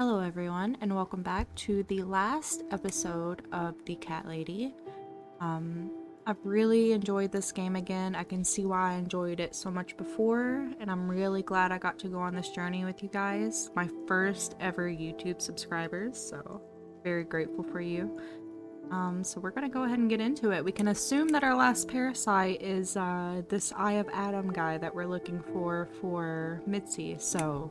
Hello everyone, and welcome back to the last episode of The Cat Lady. I've really enjoyed this game again. I can see why I enjoyed it so much before, and I'm really glad I got to go on this journey with you guys. My first ever YouTube subscribers, so very grateful for you. So we're gonna go ahead and get into it. We can assume that our last parasite is this Eye of Adam guy that we're looking for Mitzi, so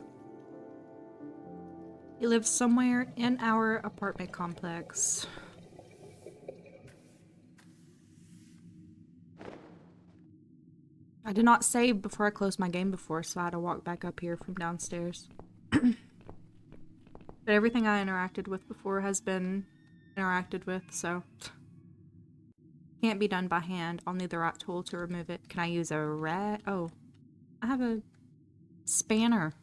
he lives somewhere in our apartment complex. I did not save before I closed my game before, so I had to walk back up here from downstairs. But everything I interacted with before has been interacted with, so can't be done by hand. I'll need the right tool to remove it. Can I use a rat? Oh, I have a spanner.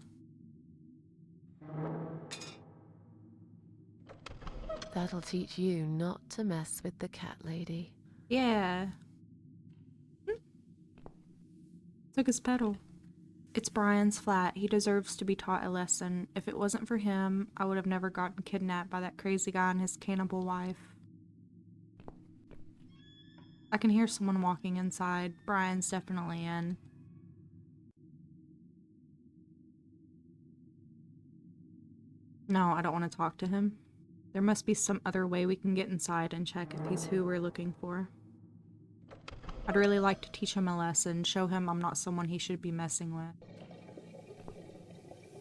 That'll teach you not to mess with the cat lady. Yeah. Took his pedal. It's Brian's flat. He deserves to be taught a lesson. If it wasn't for him, I would have never gotten kidnapped by that crazy guy and his cannibal wife. I can hear someone walking inside. Brian's definitely in. No, I don't want to talk to him. There must be some other way we can get inside and check if he's who we're looking for. I'd really like to teach him a lesson, show him I'm not someone he should be messing with.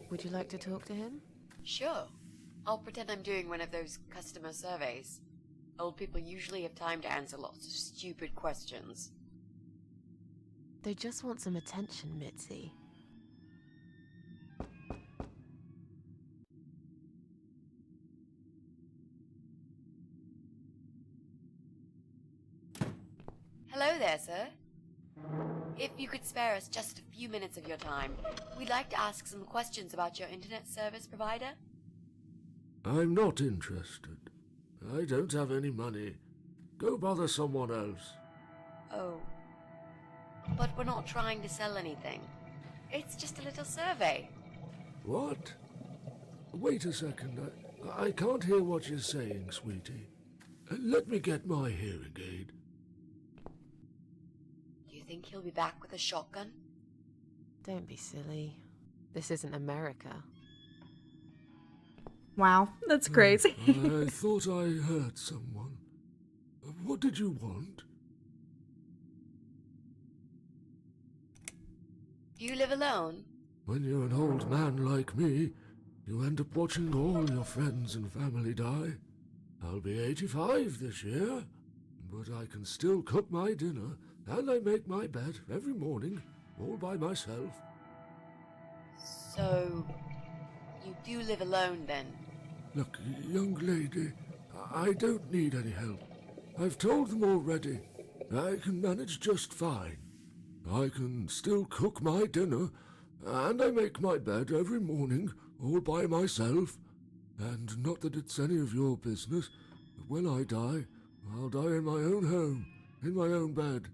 Would you like to talk to him? Sure. I'll pretend I'm doing one of those customer surveys. Old people usually have time to answer lots of stupid questions. They just want some attention, Mitzi. Hello there, sir. If you could spare us just a few minutes of your time, we'd like to ask some questions about your internet service provider. I'm not interested. I don't have any money. Go bother someone else. Oh. But we're not trying to sell anything. It's just a little survey. What? Wait a second. I can't hear what you're saying, sweetie. Let me get my hearing aid. Do you think he'll be back with a shotgun? Don't be silly. This isn't America. Wow, that's crazy. I thought I heard someone. What did you want? Do you live alone? When you're an old man like me, you end up watching all your friends and family die. I'll be 85 this year, but I can still cook my dinner, and I make my bed every morning, all by myself. So, you do live alone then? Look, young lady, I don't need any help. I've told them already. I can manage just fine. I can still cook my dinner, and I make my bed every morning, all by myself. And not that it's any of your business, but when I die, I'll die in my own home, in my own bed.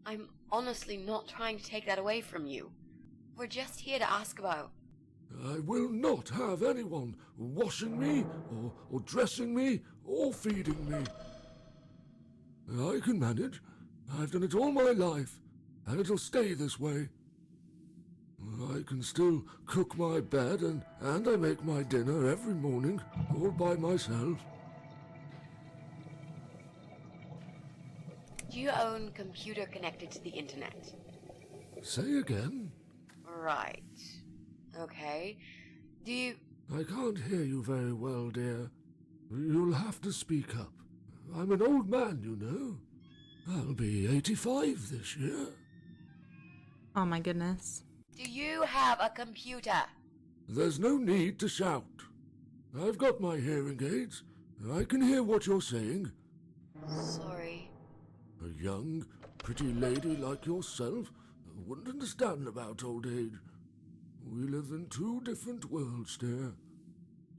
I'm honestly not trying to take that away from you. We're just here to ask about... I will not have anyone washing me, or dressing me, or feeding me. I can manage. I've done it all my life, and it'll stay this way. I can still cook my bed, and I make my dinner every morning, all by myself. Do you own computer connected to the internet? Say again? Right. Okay. Do you... I can't hear you very well, dear. You'll have to speak up. I'm an old man, you know. I'll be 85 this year. Oh my goodness. Do you have a computer? There's no need to shout. I've got my hearing aids. I can hear what you're saying. Sorry. A young, pretty lady like yourself wouldn't understand about old age. We live in two different worlds, dear.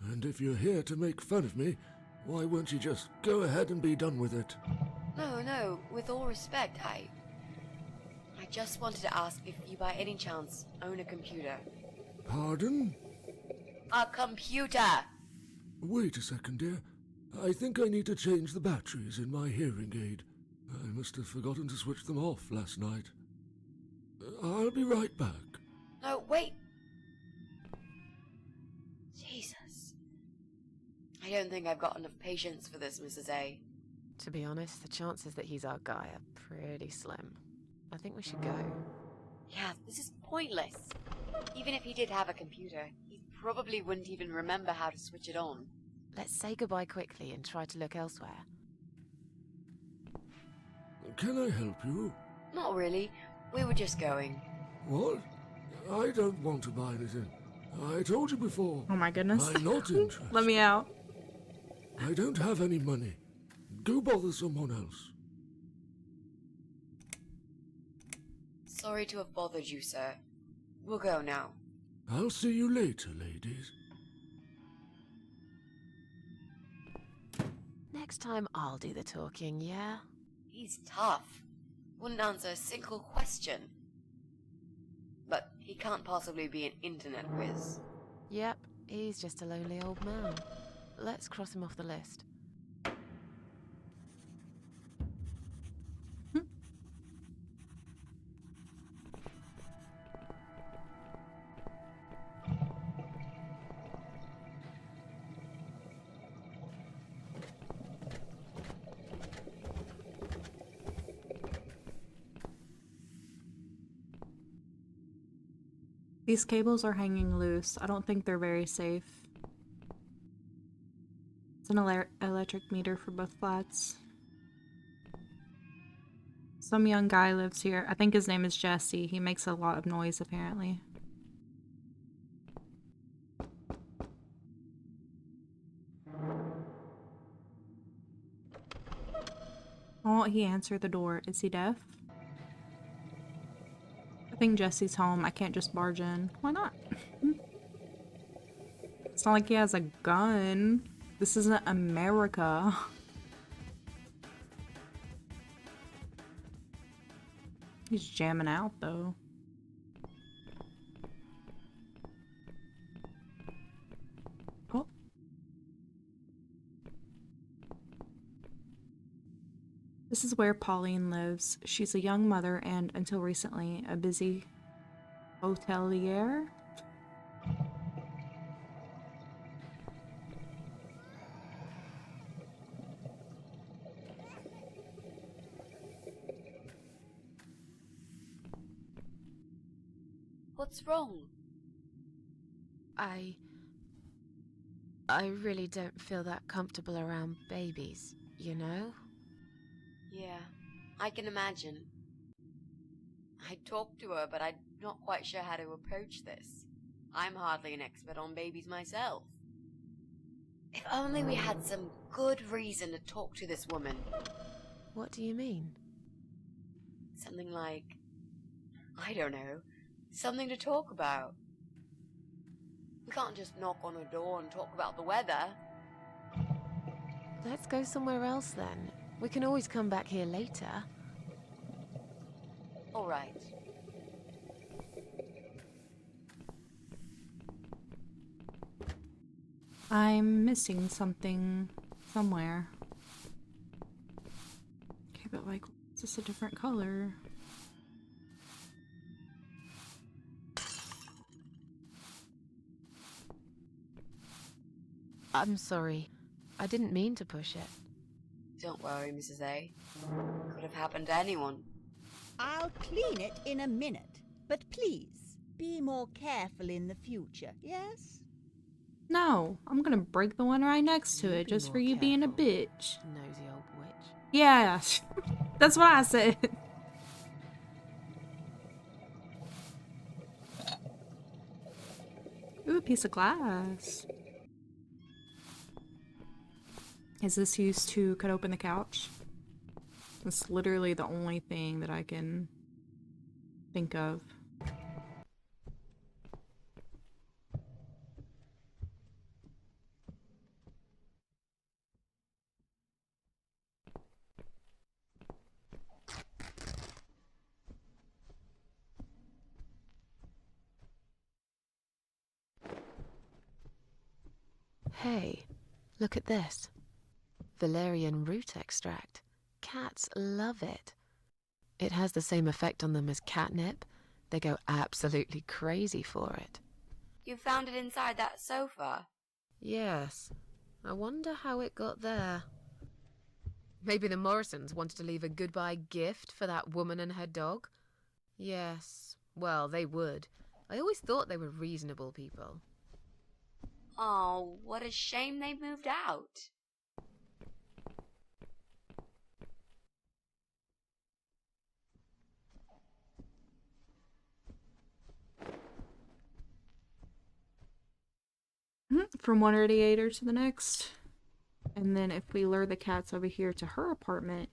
And if you're here to make fun of me, why won't you just go ahead and be done with it? No, with all respect, I just wanted to ask if you by any chance own a computer. Pardon? A computer! Wait a second, dear. I think I need to change the batteries in my hearing aid. I must have forgotten to switch them off last night. I'll be right back. No, wait. Jesus. I don't think I've got enough patience for this, Mrs. A. To be honest, the chances that he's our guy are pretty slim. I think we should go. Yeah, this is pointless. Even if he did have a computer, he probably wouldn't even remember how to switch it on. Let's say goodbye quickly and try to look elsewhere. Can I help you? Not really. We were just going. What? I don't want to buy anything. I told you before. Oh my goodness. I'm not interested. Let me out. I don't have any money. Go bother someone else. Sorry to have bothered you, sir. We'll go now. I'll see you later, ladies. Next time I'll do the talking, yeah? He's tough. Wouldn't answer a single question. But he can't possibly be an internet whiz. Yep, he's just a lonely old man. Let's cross him off the list. These cables are hanging loose. I don't think they're very safe. It's an electric meter for both flats. Some young guy lives here. I think his name is Jesse. He makes a lot of noise, apparently. Oh, he answered the door. Is he deaf? I think Jesse's home. I can't just barge in. Why not? It's not like he has a gun. This isn't America. He's jamming out, though. Oh. This is where Pauline lives. She's a young mother and, until recently, a busy hotelier. What's wrong? I really don't feel that comfortable around babies, you know? Yeah, I can imagine. I talked to her, but I'm not quite sure how to approach this. I'm hardly an expert on babies myself. If only we had some good reason to talk to this woman. What do you mean? Something like, I don't know, something to talk about. We can't just knock on her door and talk about the weather. Let's go somewhere else then. We can always come back here later. All right. I'm missing something somewhere. Okay, but like, is this a different color? I'm sorry. I didn't mean to push it. Don't worry, Mrs. A. Could have happened to anyone. I'll clean it in a minute, but please, be more careful in the future, yes? No, I'm gonna break the one right next to You it be just for more you being a careful, bitch. Nosy old witch. Yeah, that's what I said. Ooh, a piece of glass. Is this used to cut open the couch? It's literally the only thing that I can think of. Hey, look at this. Valerian root extract. Cats love it. It has the same effect on them as catnip. They go absolutely crazy for it. You found it inside that sofa? Yes. I wonder how it got there. Maybe the Morrisons wanted to leave a goodbye gift for that woman and her dog? Yes. Well, they would. I always thought they were reasonable people. Oh, what a shame they moved out. From one radiator to the next. And then if we lure the cats over here to her apartment,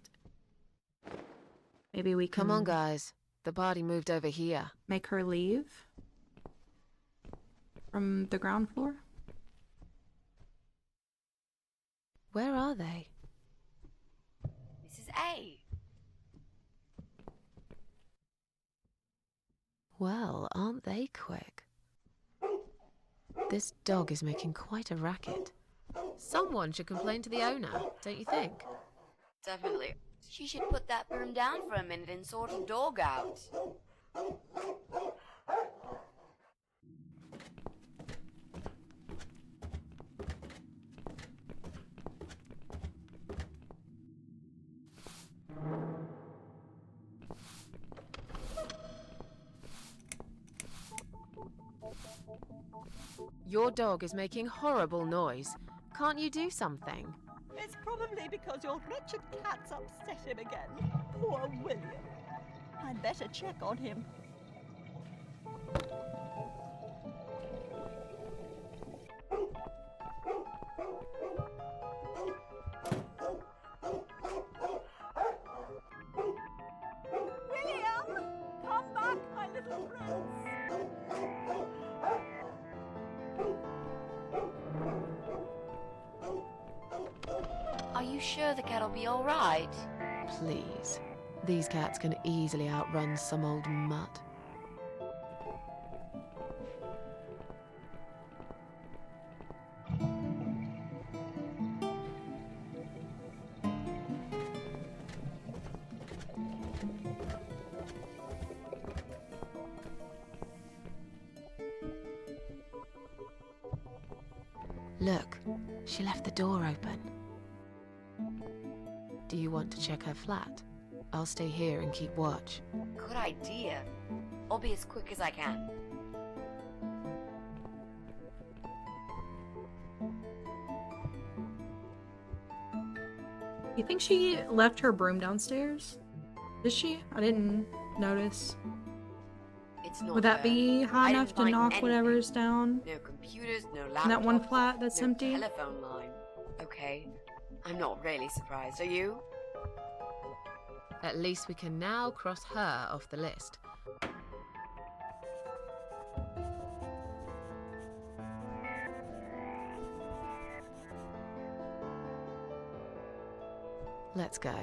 maybe we can... Come on, guys. The party moved over here. make her leave from the ground floor. Where are they? Mrs. A. Well, aren't they quick? This dog is making quite a racket. Someone should complain to the owner, don't you think? Definitely. She should put that broom down for a minute and sort a dog out. Your dog is making horrible noise. Can't you do something? It's probably because your wretched cat's upset him again. Poor William. I'd better check on him. William! Come back, my little prince! Are you sure the cat'll be all right? Please. These cats can easily outrun some old mutt. Look, she left the door open. Do you want to check her flat? I'll stay here and keep watch. Good idea. I'll be as quick as I can. You think she left her broom downstairs? Did she? I didn't notice. It's not Would that her. be high I enough didn't to find knock anything. whatever's down? No computers, no laptops. In that one flat that's no empty? telephone line. Okay. I'm not really surprised, are you? At least we can now cross her off the list. Let's go.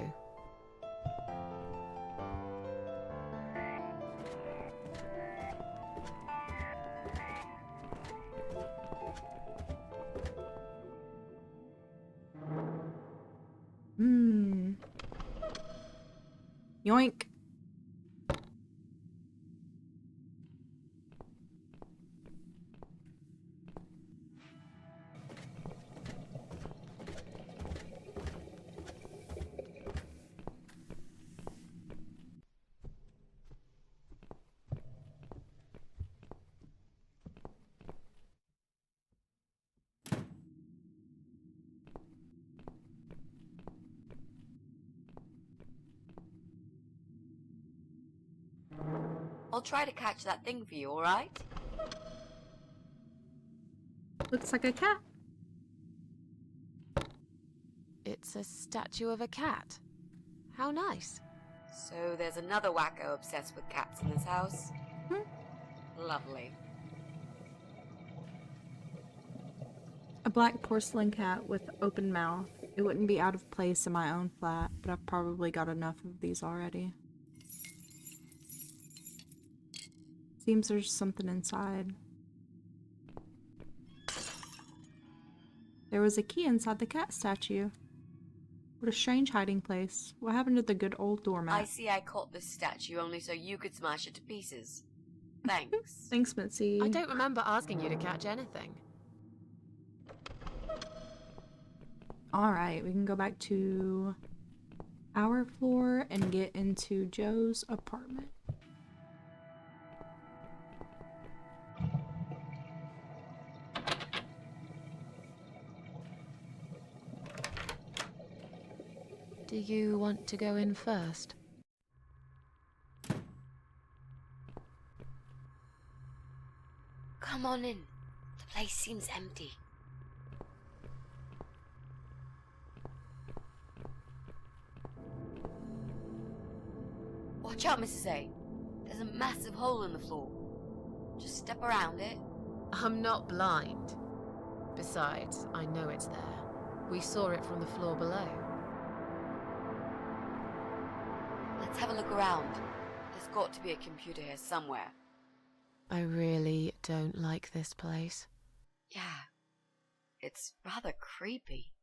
Yoink. I'll try to catch that thing for you, alright? Looks like a cat. It's a statue of a cat. How nice. So there's another wacko obsessed with cats in this house? Lovely. A black porcelain cat with open mouth. It wouldn't be out of place in my own flat, but I've probably got enough of these already. Seems there's something inside. There was a key inside the cat statue. What a strange hiding place. What happened to the good old doormat? I see I caught this statue only so you could smash it to pieces. Thanks. Thanks, Mitzi. I don't remember asking you to catch anything. Alright, we can go back to our floor and get into Joe's apartment. Do you want to go in first? Come on in. The place seems empty. Watch out, Mrs. A. There's a massive hole in the floor. Just step around it. I'm not blind. Besides, I know it's there. We saw it from the floor below. Let's have a look around. There's got to be a computer here somewhere. I really don't like this place. Yeah. It's rather creepy.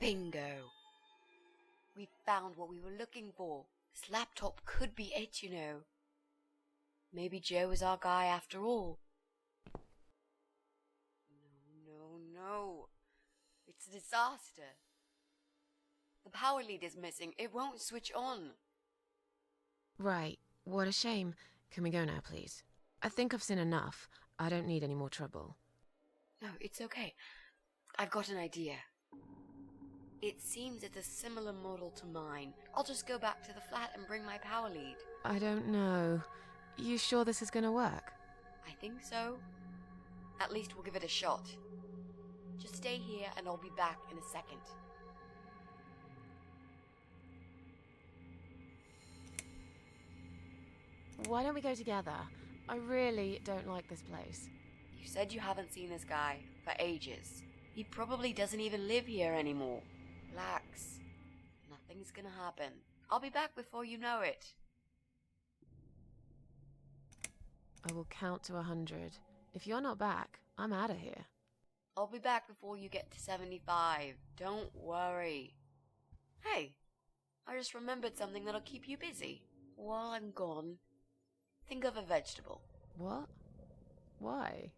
Bingo. We found what we were looking for. This laptop could be it, you know. Maybe Joe is our guy after all. No. It's a disaster. The power lead is missing. It won't switch on. Right, what a shame. Can we go now, please? I think I've seen enough. I don't need any more trouble. No, it's okay. I've got an idea. It seems it's a similar model to mine. I'll just go back to the flat and bring my power lead. I don't know. You sure this is gonna work? I think so. At least we'll give it a shot. Just stay here and I'll be back in a second. Why don't we go together? I really don't like this place. You said you haven't seen this guy for ages. He probably doesn't even live here anymore. Relax. Nothing's gonna happen. I'll be back before you know it. I will count to 100. If you're not back, I'm out of here. I'll be back before you get to 75. Don't worry. Hey, I just remembered something that'll keep you busy. While I'm gone, think of a vegetable. What? Why?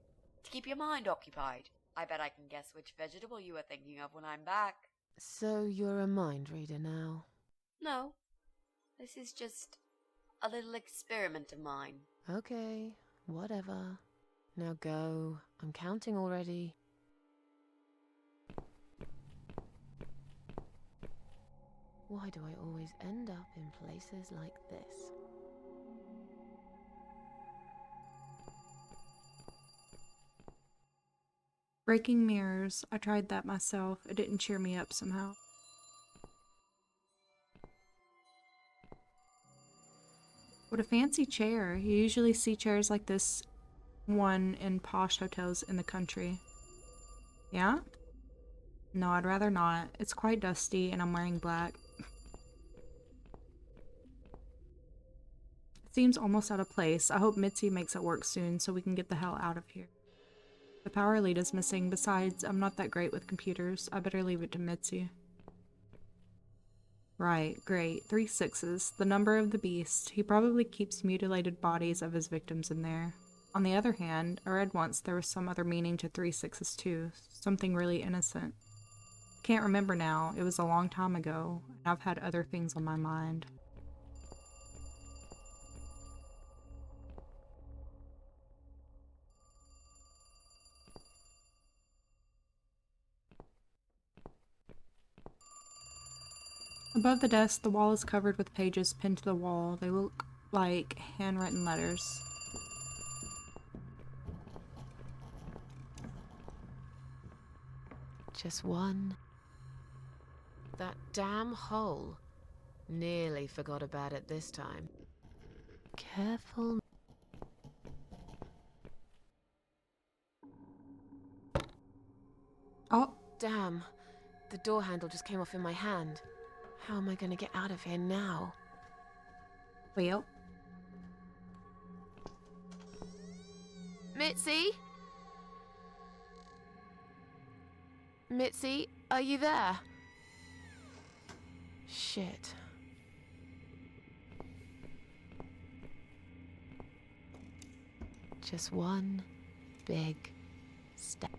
To keep your mind occupied. I bet I can guess which vegetable you were thinking of when I'm back. So you're a mind reader now? No, this is just a little experiment of mine. Okay, whatever. Now go. I'm counting already. Why do I always end up in places like this? Breaking mirrors. I tried that myself. It didn't cheer me up somehow. What a fancy chair. You usually see chairs like this one in posh hotels in the country. Yeah? No, I'd rather not. It's quite dusty and I'm wearing black. It seems almost out of place. I hope Mitzi makes it work soon so we can get the hell out of here. The power lead is missing. Besides, I'm not that great with computers. I better leave it to Mitzi. Right, great. 3 6s. The number of the beast. He probably keeps mutilated bodies of his victims in there. On the other hand, I read once there was some other meaning to 3 6s too. Something really innocent. Can't remember now. It was a long time ago, and I've had other things on my mind. Above the desk, the wall is covered with pages pinned to the wall. They look like handwritten letters. Just one. That damn hole. Nearly forgot about it this time. Careful. Oh, Damn. The door handle just came off in my hand. How am I gonna get out of here now? Well, Mitzi? Mitzi, are you there? Shit. Just one big step.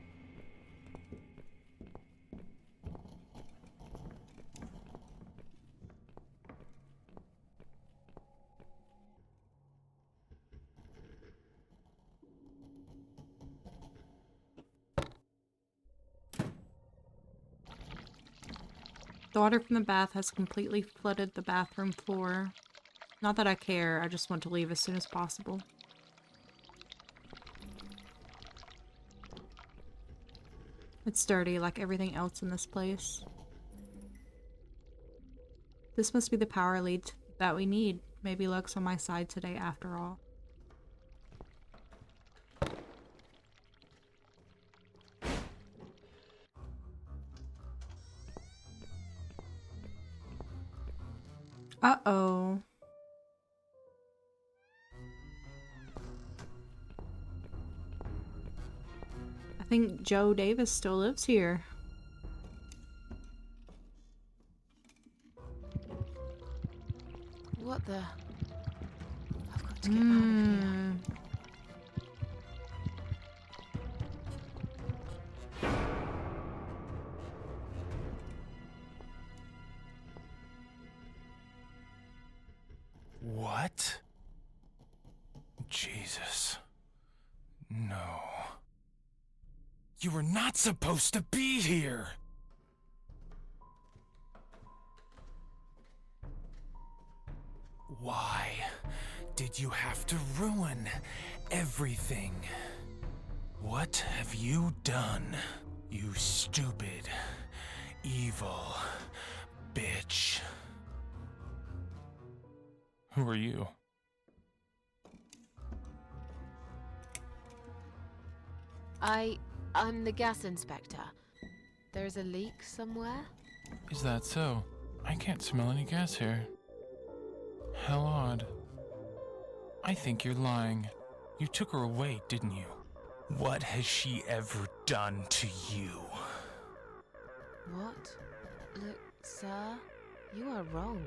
the water from the bath has completely flooded the bathroom floor. Not that I care, I just want to leave as soon as possible. It's dirty like everything else in this place. This must be the power lead that we need. Maybe luck's on my side today after all. Uh-oh. I think Joe Davis still lives here. What the? I've got to get out of here. What? Jesus. No. You were not supposed to be here! Why did you have to ruin everything? What have you done, you stupid, evil bitch? Who are you? I'm the gas inspector. There's a leak somewhere? Is that so? I can't smell any gas here. How odd. I think you're lying. You took her away, didn't you? What has she ever done to you? What? Look, sir, you are wrong.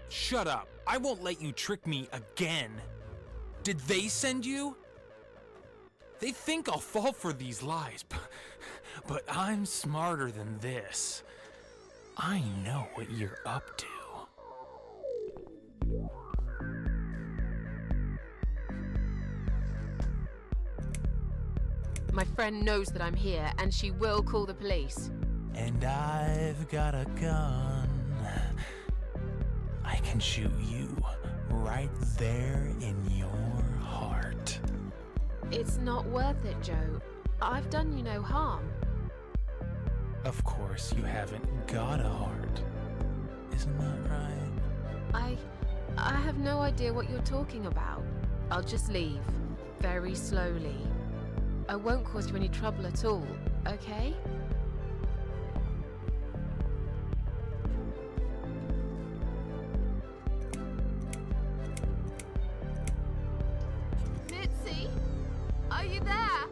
Shut up! I won't let you trick me again! Did they send you? They think I'll fall for these lies, but I'm smarter than this. I know what you're up to. My friend knows that I'm here, and she will call the police. And I've got a gun. I can shoot you right there in your heart. It's not worth it, Joe. I've done you no harm. Of course, you haven't got a heart. Isn't that right? I have no idea what you're talking about. I'll just leave. Very slowly. I won't cause you any trouble at all, okay? Mitzi? Are you there?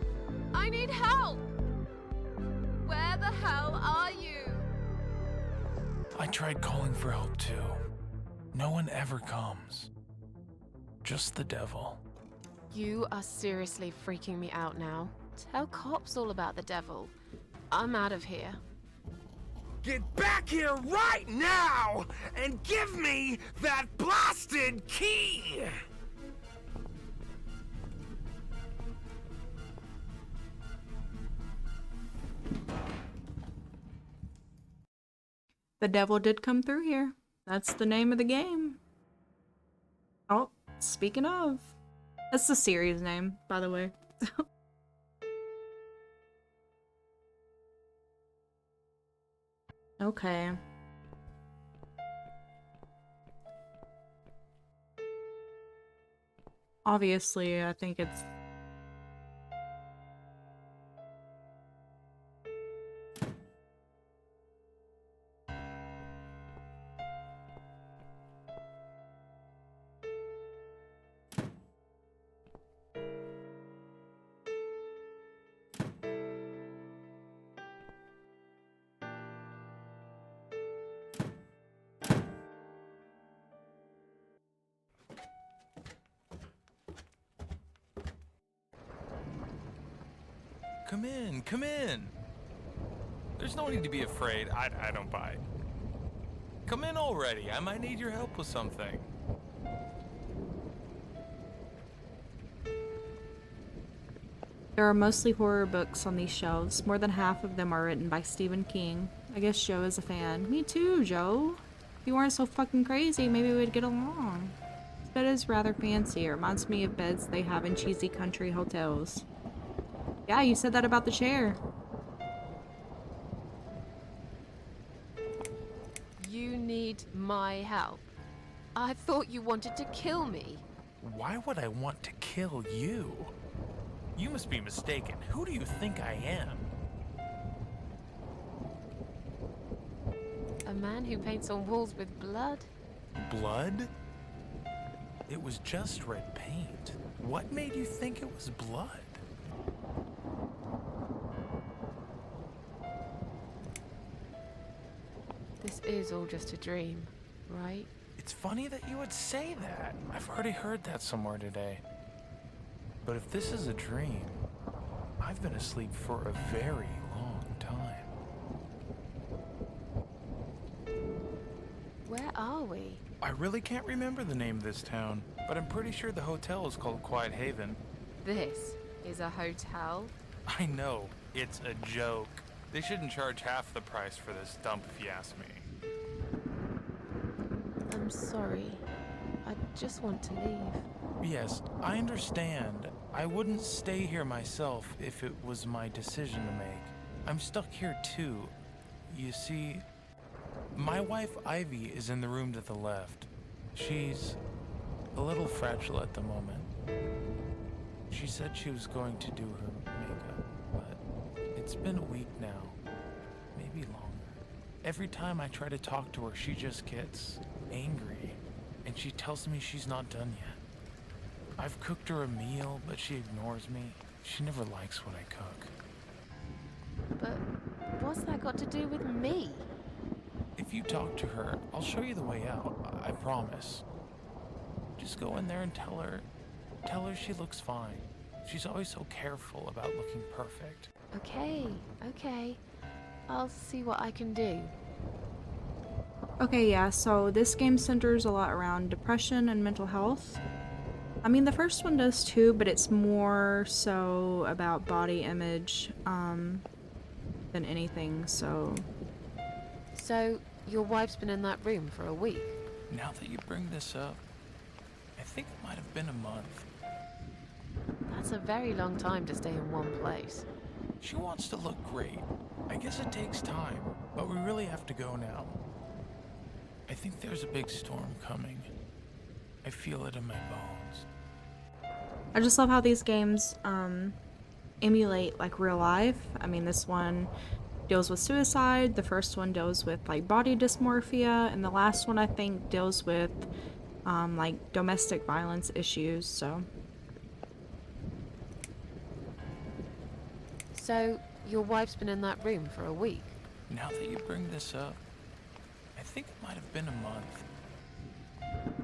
I need help! Where the hell are you? I tried calling for help too. No one ever comes. Just the devil. You are seriously freaking me out now. Tell cops all about the devil. I'm out of here. Get back here right now and give me that blasted key! The devil did come through here. That's the name of the game. Oh, speaking of. That's the series name, by the way. Okay. Obviously, I think it's... come in, come in. There's no need to be afraid. I don't bite. Come in already. I might need your help with something. There are mostly horror books on these shelves. More than half of them are written by Stephen King. I guess Joe is a fan. Me too, Joe. If you weren't so fucking crazy, maybe we'd get along. This bed is rather fancy. It reminds me of beds they have in cheesy country hotels. Yeah, you said that about the chair. You need my help. I thought you wanted to kill me. Why would I want to kill you? You must be mistaken. Who do you think I am? A man who paints on walls with blood? Blood? It was just red paint. What made you think it was blood? This is all just a dream, right? It's funny that you would say that. I've already heard that somewhere today. But if this is a dream, I've been asleep for a very long time. Where are we? I really can't remember the name of this town, but I'm pretty sure the hotel is called Quiet Haven. This is a hotel? I know, it's a joke. They shouldn't charge half the price for this dump if you ask me. I'm sorry. I just want to leave. Yes, I understand. I wouldn't stay here myself if it was my decision to make. I'm stuck here too. You see, my wife Ivy is in the room to the left. She's a little fragile at the moment. She said she was going to do her makeup, but it's been a week now, maybe longer. Every time I try to talk to her, she just gets angry, and she tells me she's not done yet. I've cooked her a meal, but she ignores me. She never likes what I cook. But what's that got to do with me? If you talk to her, I'll show you the way out, I promise. Just go in there and tell her she looks fine. She's always so careful about looking perfect. Okay. I'll see what I can do. Okay, yeah, so this game centers a lot around depression and mental health. I mean, the first one does too, but it's more so about body image than anything, so... So, your wife's been in that room for a week? Now that you bring this up, I think it might have been a month. That's a very long time to stay in one place. She wants to look great. I guess it takes time, but we really have to go now. I think there's a big storm coming. I feel it in my bones. I just love how these games emulate like real life. I mean, this one deals with suicide, the first one deals with like body dysmorphia, and the last one I think deals with like domestic violence issues, so. So, your wife's been in that room for a week? Now that you bring this up, I think it might have been a month.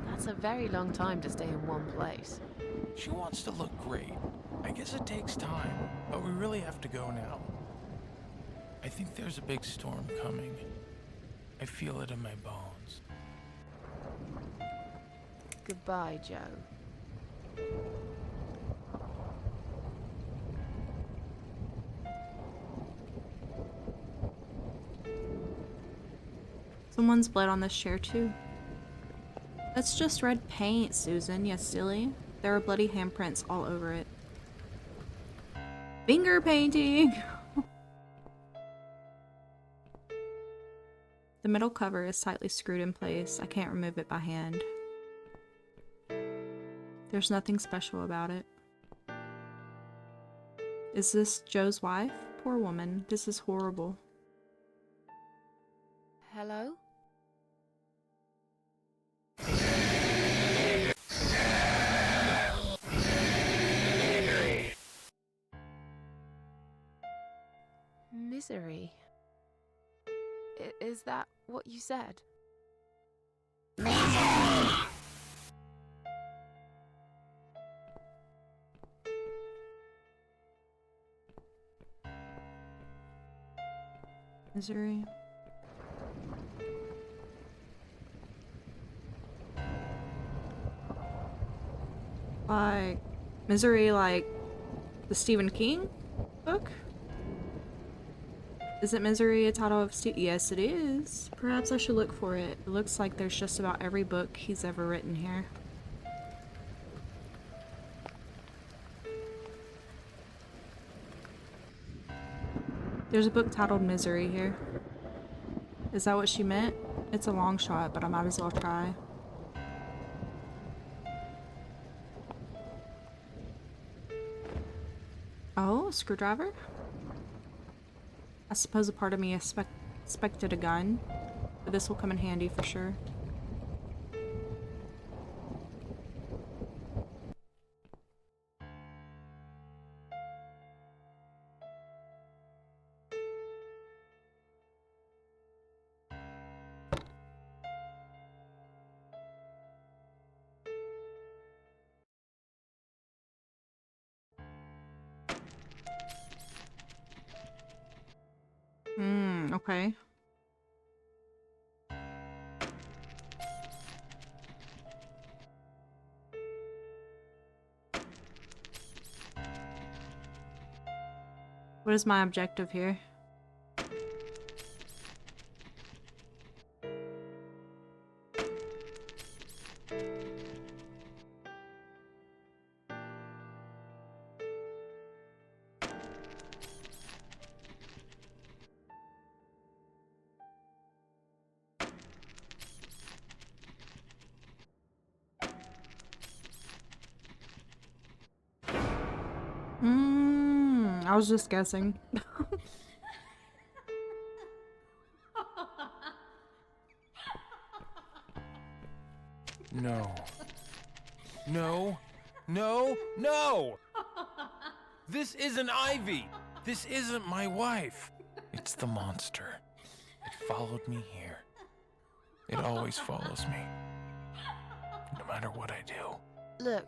That's a very long time to stay in one place. She wants to look great. I guess it takes time, but we really have to go now. I think there's a big storm coming. I feel it in my bones. Goodbye, Joe. Someone's bled on this chair too. That's just red paint, Susan, you silly. There are bloody handprints all over it. Finger painting! The middle cover is tightly screwed in place. I can't remove it by hand. There's nothing special about it. Is this Joe's wife? Poor woman. This is horrible. Hello? Misery. Is that what you said? Misery. Like, Misery, like the Stephen King book? Is it Misery a title of Yes, it is. Perhaps I should look for it. It looks like there's just about every book he's ever written here. There's a book titled Misery here. Is that what she meant? It's a long shot, but I might as well try. Oh, a screwdriver? I suppose a part of me expected a gun, but this will come in handy for sure. Okay. What is my objective here? I was just guessing. No. No. No. No! This isn't Ivy! This isn't my wife! It's the monster. It followed me here. It always follows me. No matter what I do. Look,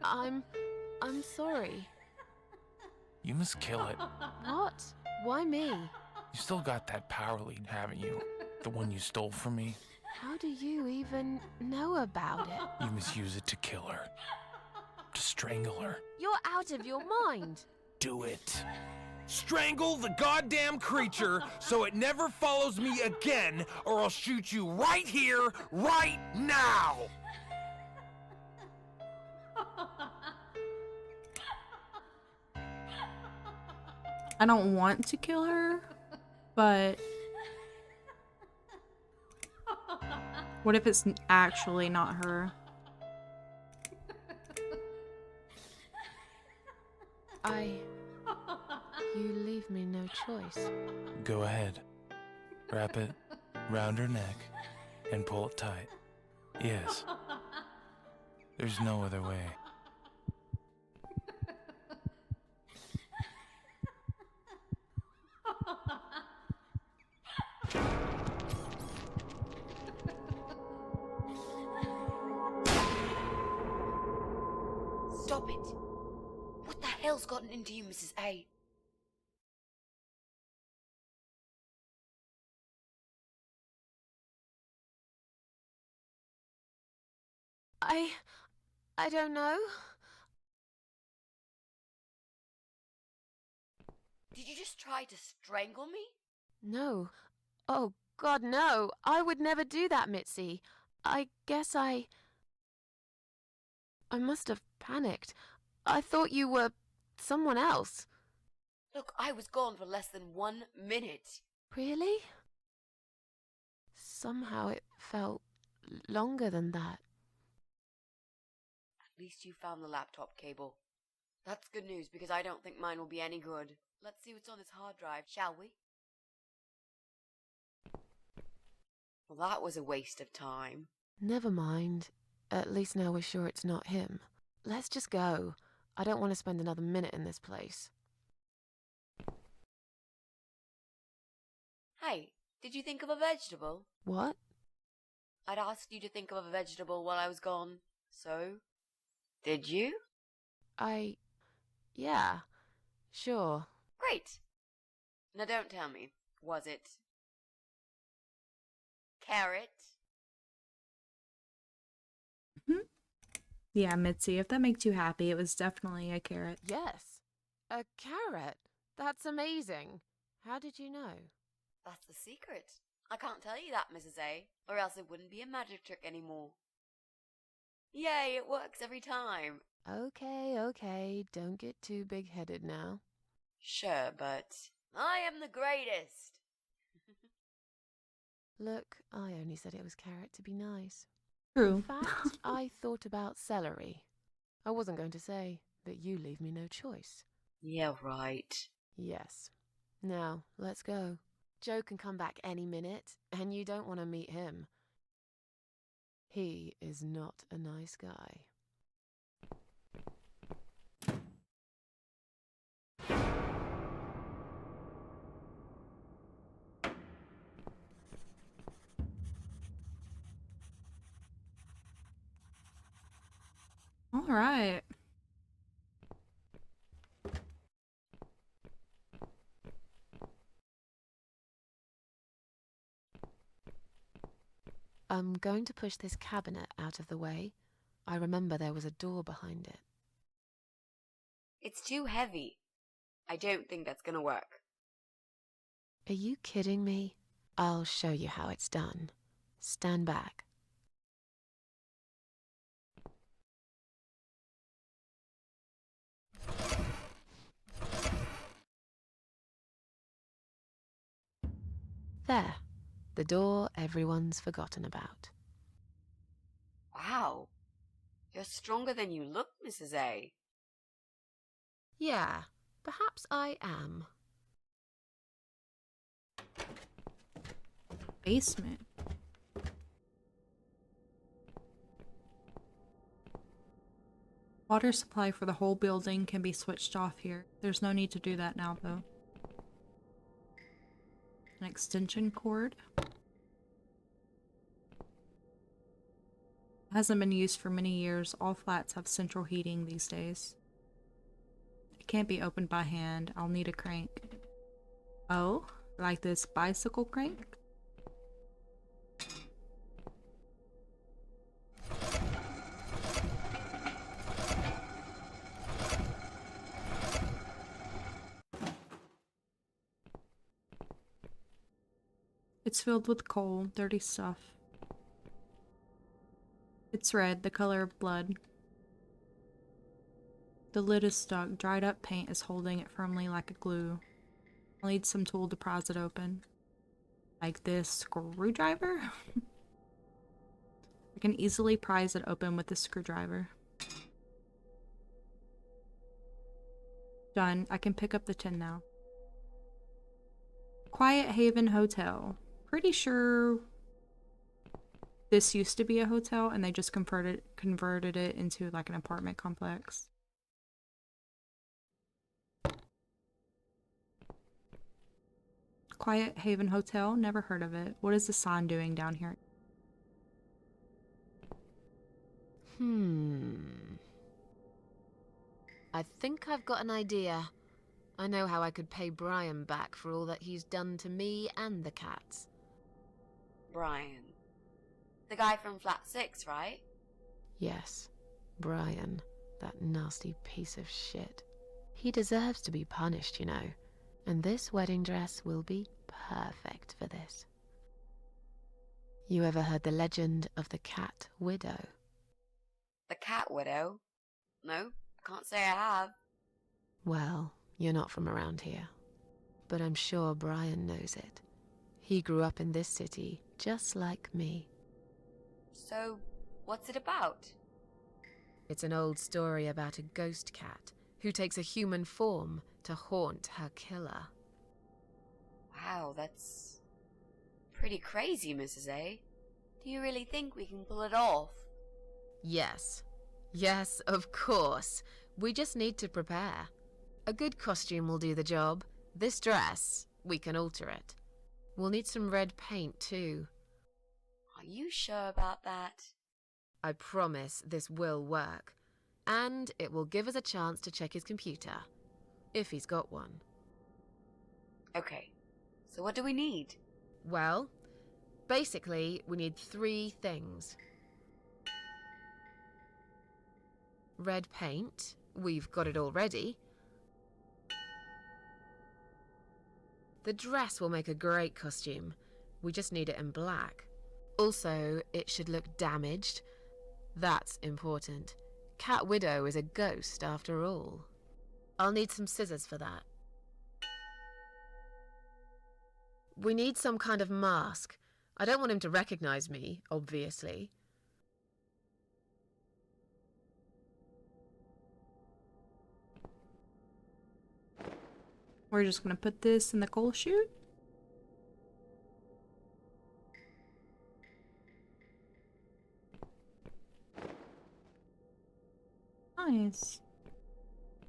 I'm sorry. You must kill it. What? Why me? You still got that power lead, haven't you? The one you stole from me? How do you even know about it? You misuse it to kill her. To strangle her. You're out of your mind. Do it. Strangle the goddamn creature so it never follows me again, or I'll shoot you right here, right now! I don't want to kill her, but what if it's actually not her? You leave me no choice. Go ahead. Wrap it round her neck and pull it tight. Yes. There's no other way. Stop it! What the hell's gotten into you, Mrs. A? I don't know. Did you just try to strangle me? No. Oh, God, no. I would never do that, Mitzi. I guess I must have panicked. I thought you were someone else. Look, I was gone for less than 1 minute. Really? Somehow it felt longer than that. At least you found the laptop cable. That's good news because I don't think mine will be any good. Let's see what's on this hard drive, shall we? Well, that was a waste of time. Never mind. At least now we're sure it's not him. Let's just go. I don't want to spend another minute in this place. Hey, did you think of a vegetable? What? I'd asked you to think of a vegetable while I was gone. So, did you? Yeah, sure. Great. Now don't tell me. Was it carrot. Yeah, Mitzi, if that makes you happy, it was definitely a carrot. Yes. A carrot? That's amazing. How did you know? That's the secret. I can't tell you that, Mrs. A, or else it wouldn't be a magic trick anymore. Yay, it works every time. Okay, don't get too big-headed now. Sure, but I am the greatest. Look, I only said it was carrot to be nice. True. In fact, I thought about celery. I wasn't going to say, but you leave me no choice. Yeah, right. Yes. Now, let's go. Joe can come back any minute, and you don't want to meet him. He is not a nice guy. All right. I'm going to push this cabinet out of the way. I remember there was a door behind it. It's too heavy. I don't think that's gonna work. Are you kidding me? I'll show you how it's done. Stand back. There. The door everyone's forgotten about. Wow. You're stronger than you look, Mrs. A. Yeah, perhaps I am. Basement. Water supply for the whole building can be switched off here. There's no need to do that now, though. An extension cord. Hasn't been used for many years. All flats have central heating these days. It can't be opened by hand. I'll need a crank. Oh, like this bicycle crank? It's filled with coal, dirty stuff. It's red, the color of blood. The lid is stuck. Dried up paint is holding it firmly like a glue. I'll need some tool to prise it open. Like this screwdriver? I can easily prise it open with this screwdriver. Done. I can pick up the tin now. Quiet Haven Hotel. Pretty sure this used to be a hotel and they just converted it into like an apartment complex. Quiet Haven Hotel? Never heard of it. What is the sign doing down here? I think I've got an idea. I know how I could pay Brian back for all that he's done to me and the cats. Brian. The guy from Flat 6, right? Yes, Brian, that nasty piece of shit. He deserves to be punished, you know, and this wedding dress will be perfect for this. You ever heard the legend of the cat widow? The cat widow? No, can't say I have. Well, you're not from around here, but I'm sure Brian knows it. He grew up in this city, just like me. So, what's it about? It's an old story about a ghost cat who takes a human form to haunt her killer. Wow, that's pretty crazy, Mrs. A. Do you really think we can pull it off? Yes. Yes, of course. We just need to prepare. A good costume will do the job. This dress, we can alter it. We'll need some red paint, too. Are you sure about that? I promise this will work. And it will give us a chance to check his computer. If he's got one. Okay, so what do we need? Well, Basically, we need 3 things. Red paint. We've got it already. The dress will make a great costume. We just need it in black. Also, it should look damaged. That's important. Cat Widow is a ghost after all. I'll need some scissors for that. We need some kind of mask. I don't want him to recognize me, obviously. We're just gonna put this in the coal chute. Nice.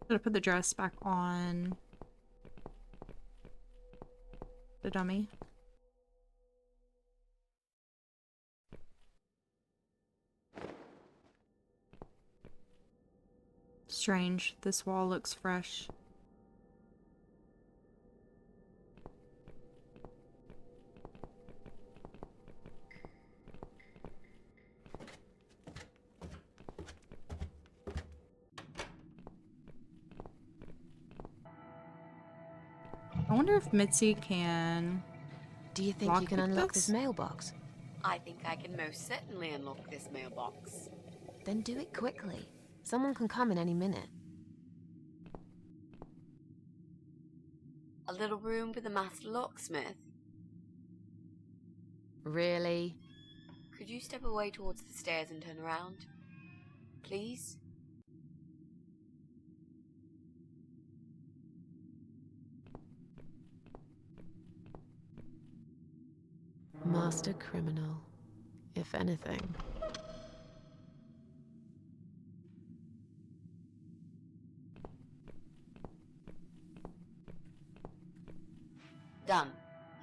Gotta put the dress back on the dummy. Strange, this wall looks fresh. I wonder if Mitzi can... Do you think you can Lockpick unlock this? this mailbox? I think I can most certainly unlock this mailbox. Then do it quickly. Someone can come in any minute. A little room with a master locksmith. Really? Could you step away towards the stairs and turn around? Please? Master criminal, if anything. Done.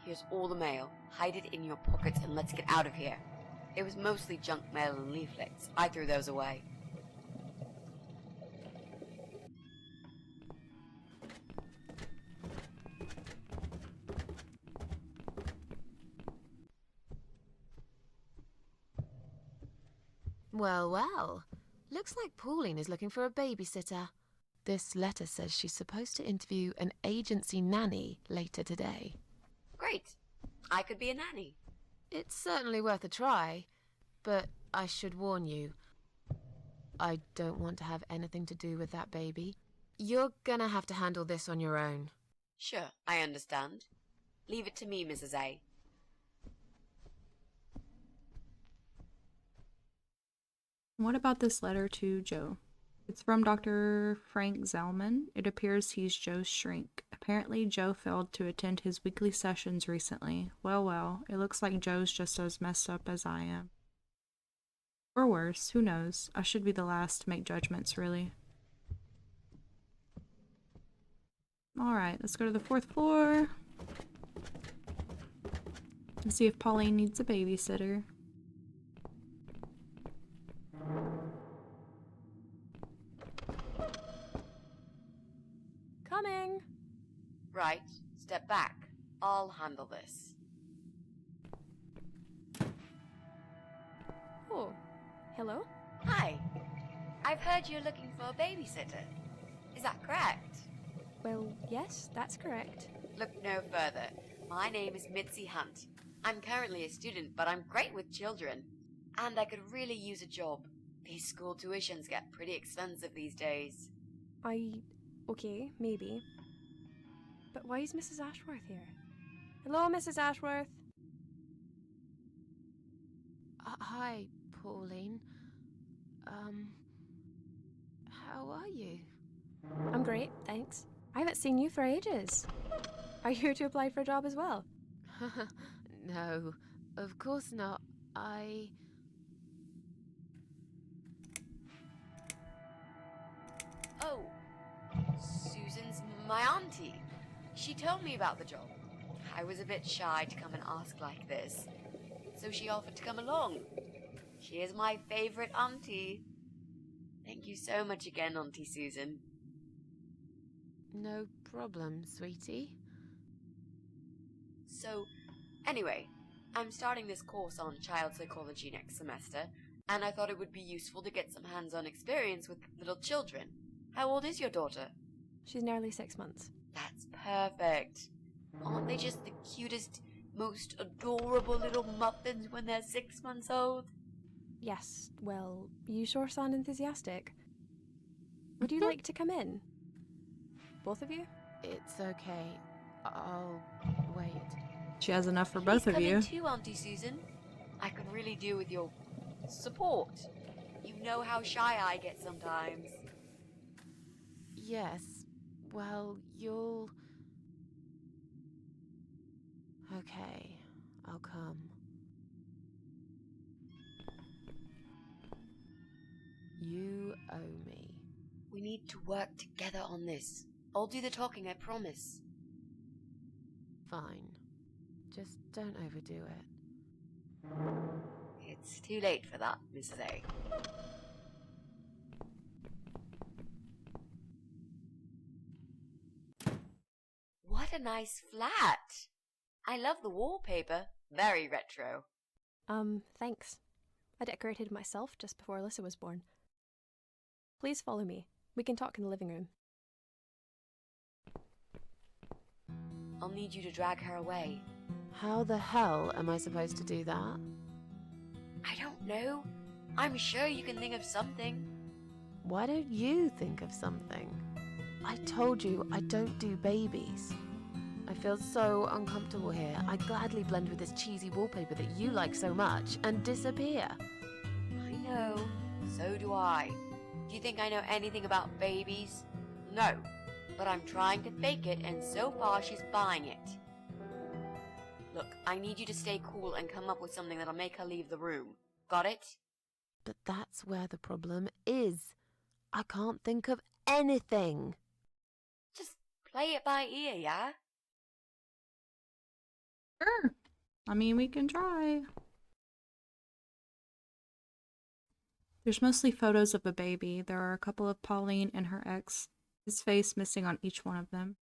Here's all the mail. Hide it in your pockets and let's get out of here. It was mostly junk mail and leaflets. I threw those away. Well, well. Looks like Pauline is looking for a babysitter. This letter says she's supposed to interview an agency nanny later today. Great. I could be a nanny. It's certainly worth a try, but I should warn you, I don't want to have anything to do with that baby. You're gonna have to handle this on your own. Sure, I understand. Leave it to me, Mrs. A. What about this letter to Joe? It's from Dr. Frank Zellman. It appears he's Joe's shrink. Apparently, Joe failed to attend his weekly sessions recently. Well, well, it looks like Joe's just as messed up as I am. Or worse, who knows? I should be the last to make judgments, really. Alright, let's go to the 4th floor. And see if Pauline needs a babysitter. Coming! Right, step back. I'll handle this. Oh, hello? Hi. I've heard you're looking for a babysitter. Is that correct? Well, yes, that's correct. Look no further. My name is Mitzi Hunt. I'm currently a student, but I'm great with children. And I could really use a job. These school tuitions get pretty expensive these days. Okay, maybe. But why is Mrs. Ashworth here? Hello, Mrs. Ashworth? Hi, Pauline. How are you? I'm great, thanks. I haven't seen you for ages. Are you here to apply for a job as well? No, of course not. Oh, Susan's my auntie. She told me about the job. I was a bit shy to come and ask like this, so she offered to come along. She is my favorite auntie. Thank you so much again, Auntie Susan. No problem, sweetie. So, anyway, I'm starting this course on child psychology next semester, and I thought it would be useful to get some hands-on experience with little children. How old is your daughter? She's nearly 6 months. That's perfect. Aren't they just the cutest, most adorable little muffins when they're 6 months old? Yes, well, you sure sound enthusiastic. Would you like to come in? Both of you? It's okay. I'll wait. She has enough for Please both of come you. in too, Auntie Susan. I could really do with your support. You know how shy I get sometimes. Yes. Well, you'll... Okay, I'll come. You owe me. We need to work together on this. I'll do the talking, I promise. Fine. Just don't overdo it. It's too late for that, Mrs. A. What a nice flat! I love the wallpaper. Very retro. Thanks. I decorated it myself just before Alyssa was born. Please follow me. We can talk in the living room. I'll need you to drag her away. How the hell am I supposed to do that? I don't know. I'm sure you can think of something. Why don't you think of something? I told you I don't do babies. I feel so uncomfortable here. I'd gladly blend with this cheesy wallpaper that you like so much and disappear. I know. So do I. Do you think I know anything about babies? No. But I'm trying to fake it, and so far she's buying it. Look, I need you to stay cool and come up with something that'll make her leave the room. Got it? But that's where the problem is. I can't think of anything. Just play it by ear, yeah? Sure. I mean, we can try. There's mostly photos of a baby. There are a couple of Pauline and her ex, his face missing on each one of them.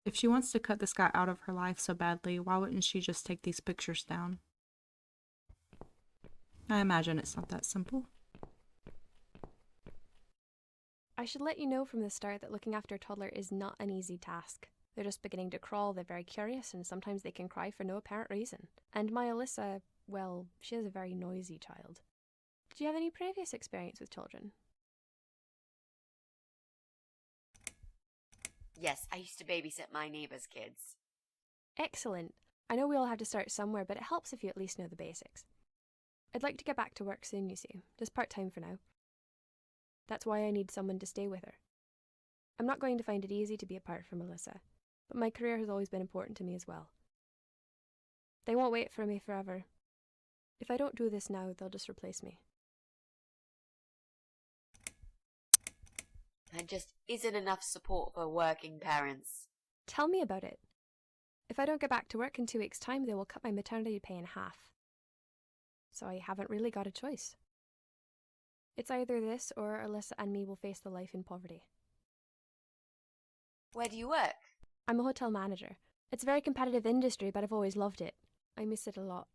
If she wants to cut this guy out of her life so badly, why wouldn't she just take these pictures down? I imagine it's not that simple. I should let you know from the start that looking after a toddler is not an easy task. They're just beginning to crawl, they're very curious, and sometimes they can cry for no apparent reason. And my Alyssa, well, she is a very noisy child. Did you have any previous experience with children? Yes, I used to babysit my neighbor's kids. Excellent. I know we all have to start somewhere, but it helps if you at least know the basics. I'd like to get back to work soon, you see, just part-time for now. That's why I need someone to stay with her. I'm not going to find it easy to be apart from Alyssa, but my career has always been important to me as well. They won't wait for me forever. If I don't do this now, they'll just replace me. There just isn't enough support for working parents. Tell me about it. If I don't get back to work in 2 weeks' time, they will cut my maternity pay in half. So I haven't really got a choice. It's either this or Alyssa and me will face the life in poverty. Where do you work? I'm a hotel manager. It's a very competitive industry, but I've always loved it. I miss it a lot.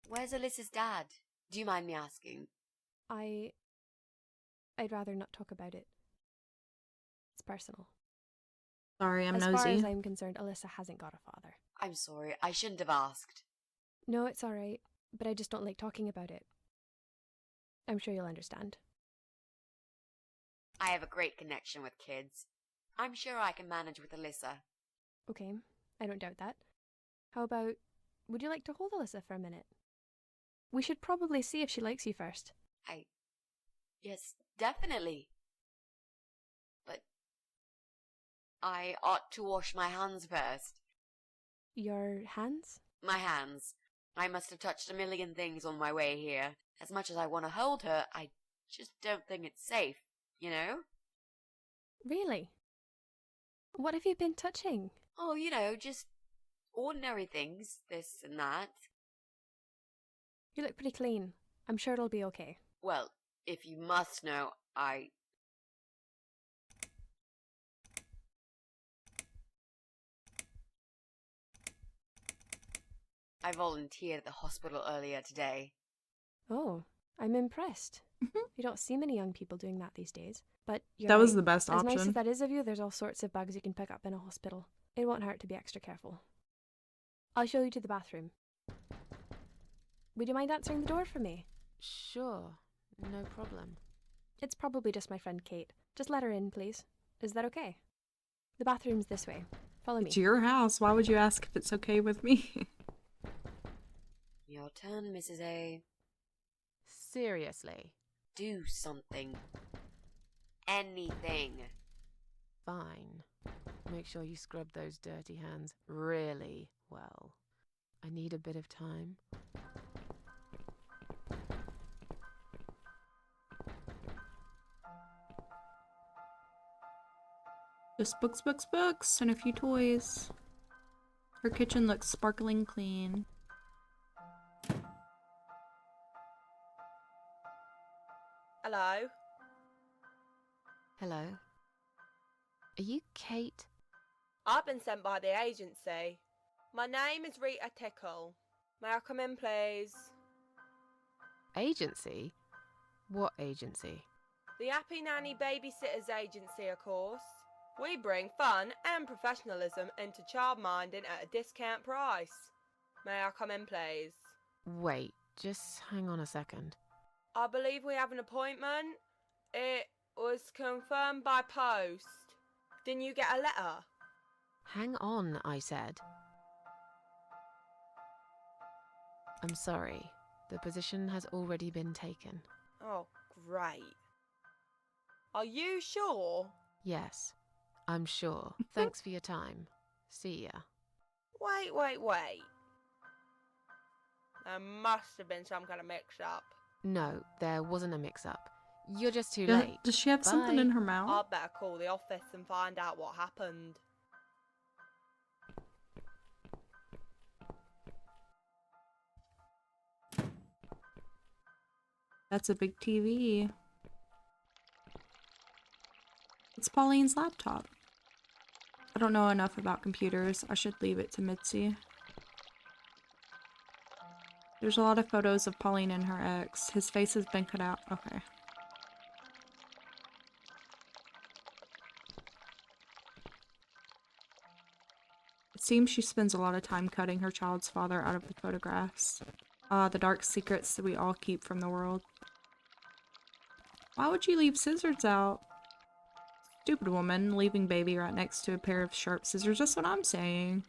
Where's Alyssa's dad? Do you mind me asking? I'd rather not talk about it. It's personal. Sorry, I'm as nosy. far as I'm concerned, Alyssa hasn't got a father. I'm sorry, I shouldn't have asked. No, it's alright, but I just don't like talking about it. I'm sure you'll understand. I have a great connection with kids. I'm sure I can manage with Alyssa. Okay, I don't doubt that. How about, would you like to hold Alyssa for a minute? We should probably see if she likes you first. Yes, definitely. But I ought to wash my hands first. Your hands? My hands. I must have touched a million things on my way here. As much as I want to hold her, I just don't think it's safe, you know? Really? What have you been touching? Oh, just ordinary things, this and that. You look pretty clean. I'm sure it'll be okay. Well, if you must know, I volunteered at the hospital earlier today. Oh, I'm impressed. You don't see many young people doing that these days. But you're That was right. the best As nice option. as that is of you, there's all sorts of bugs you can pick up in a hospital. It won't hurt to be extra careful. I'll show you to the bathroom. Would you mind answering the door for me? Sure, no problem. It's probably just my friend Kate. Just let her in, please. Is that okay? The bathroom's this way. Follow me. It's your house. Why would you ask if it's okay with me? Your turn, Mrs. A. Seriously. Do something. Anything. Fine. Make sure you scrub those dirty hands really well. I need a bit of time. Just books, books, books, and a few toys. Her kitchen looks sparkling clean. Hello? Hello? Are you Kate? I've been sent by the agency. My name is Rita Tickle. May I come in, please? Agency? What agency? The Happy Nanny Babysitters Agency, of course. We bring fun and professionalism into childminding at a discount price. May I come in, please? Wait, just hang on a second. I believe we have an appointment. It was confirmed by post. Didn't you get a letter? Hang on, I said. I'm sorry. The position has already been taken. Oh, great. Are you sure? Yes, I'm sure. Thanks for your time. See ya. Wait. There must have been some kind of mix-up. No, there wasn't a mix-up. You're just too Does, late. does she have something Bye. in her mouth? I'd better call the office and find out what happened. That's a big TV. It's Pauline's laptop. I don't know enough about computers. I should leave it to Mitzi. There's a lot of photos of Pauline and her ex. His face has been cut out. Okay. It seems she spends a lot of time cutting her child's father out of the photographs. The dark secrets that we all keep from the world. Why would you leave scissors out? Stupid woman, leaving baby right next to a pair of sharp scissors. That's what I'm saying.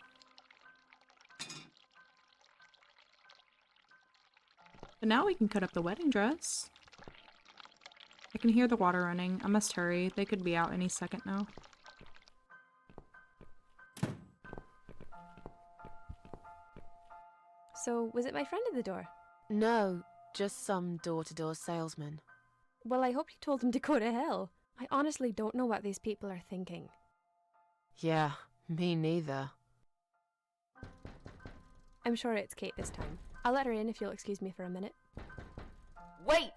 But now we can cut up the wedding dress. I can hear the water running. I must hurry. They could be out any second now. So, was it my friend at the door? No, just some door-to-door salesman. Well, I hope you told him to go to hell. I honestly don't know what these people are thinking. Yeah, me neither. I'm sure it's Kate this time. I'll let her in if you'll excuse me for a minute. Wait!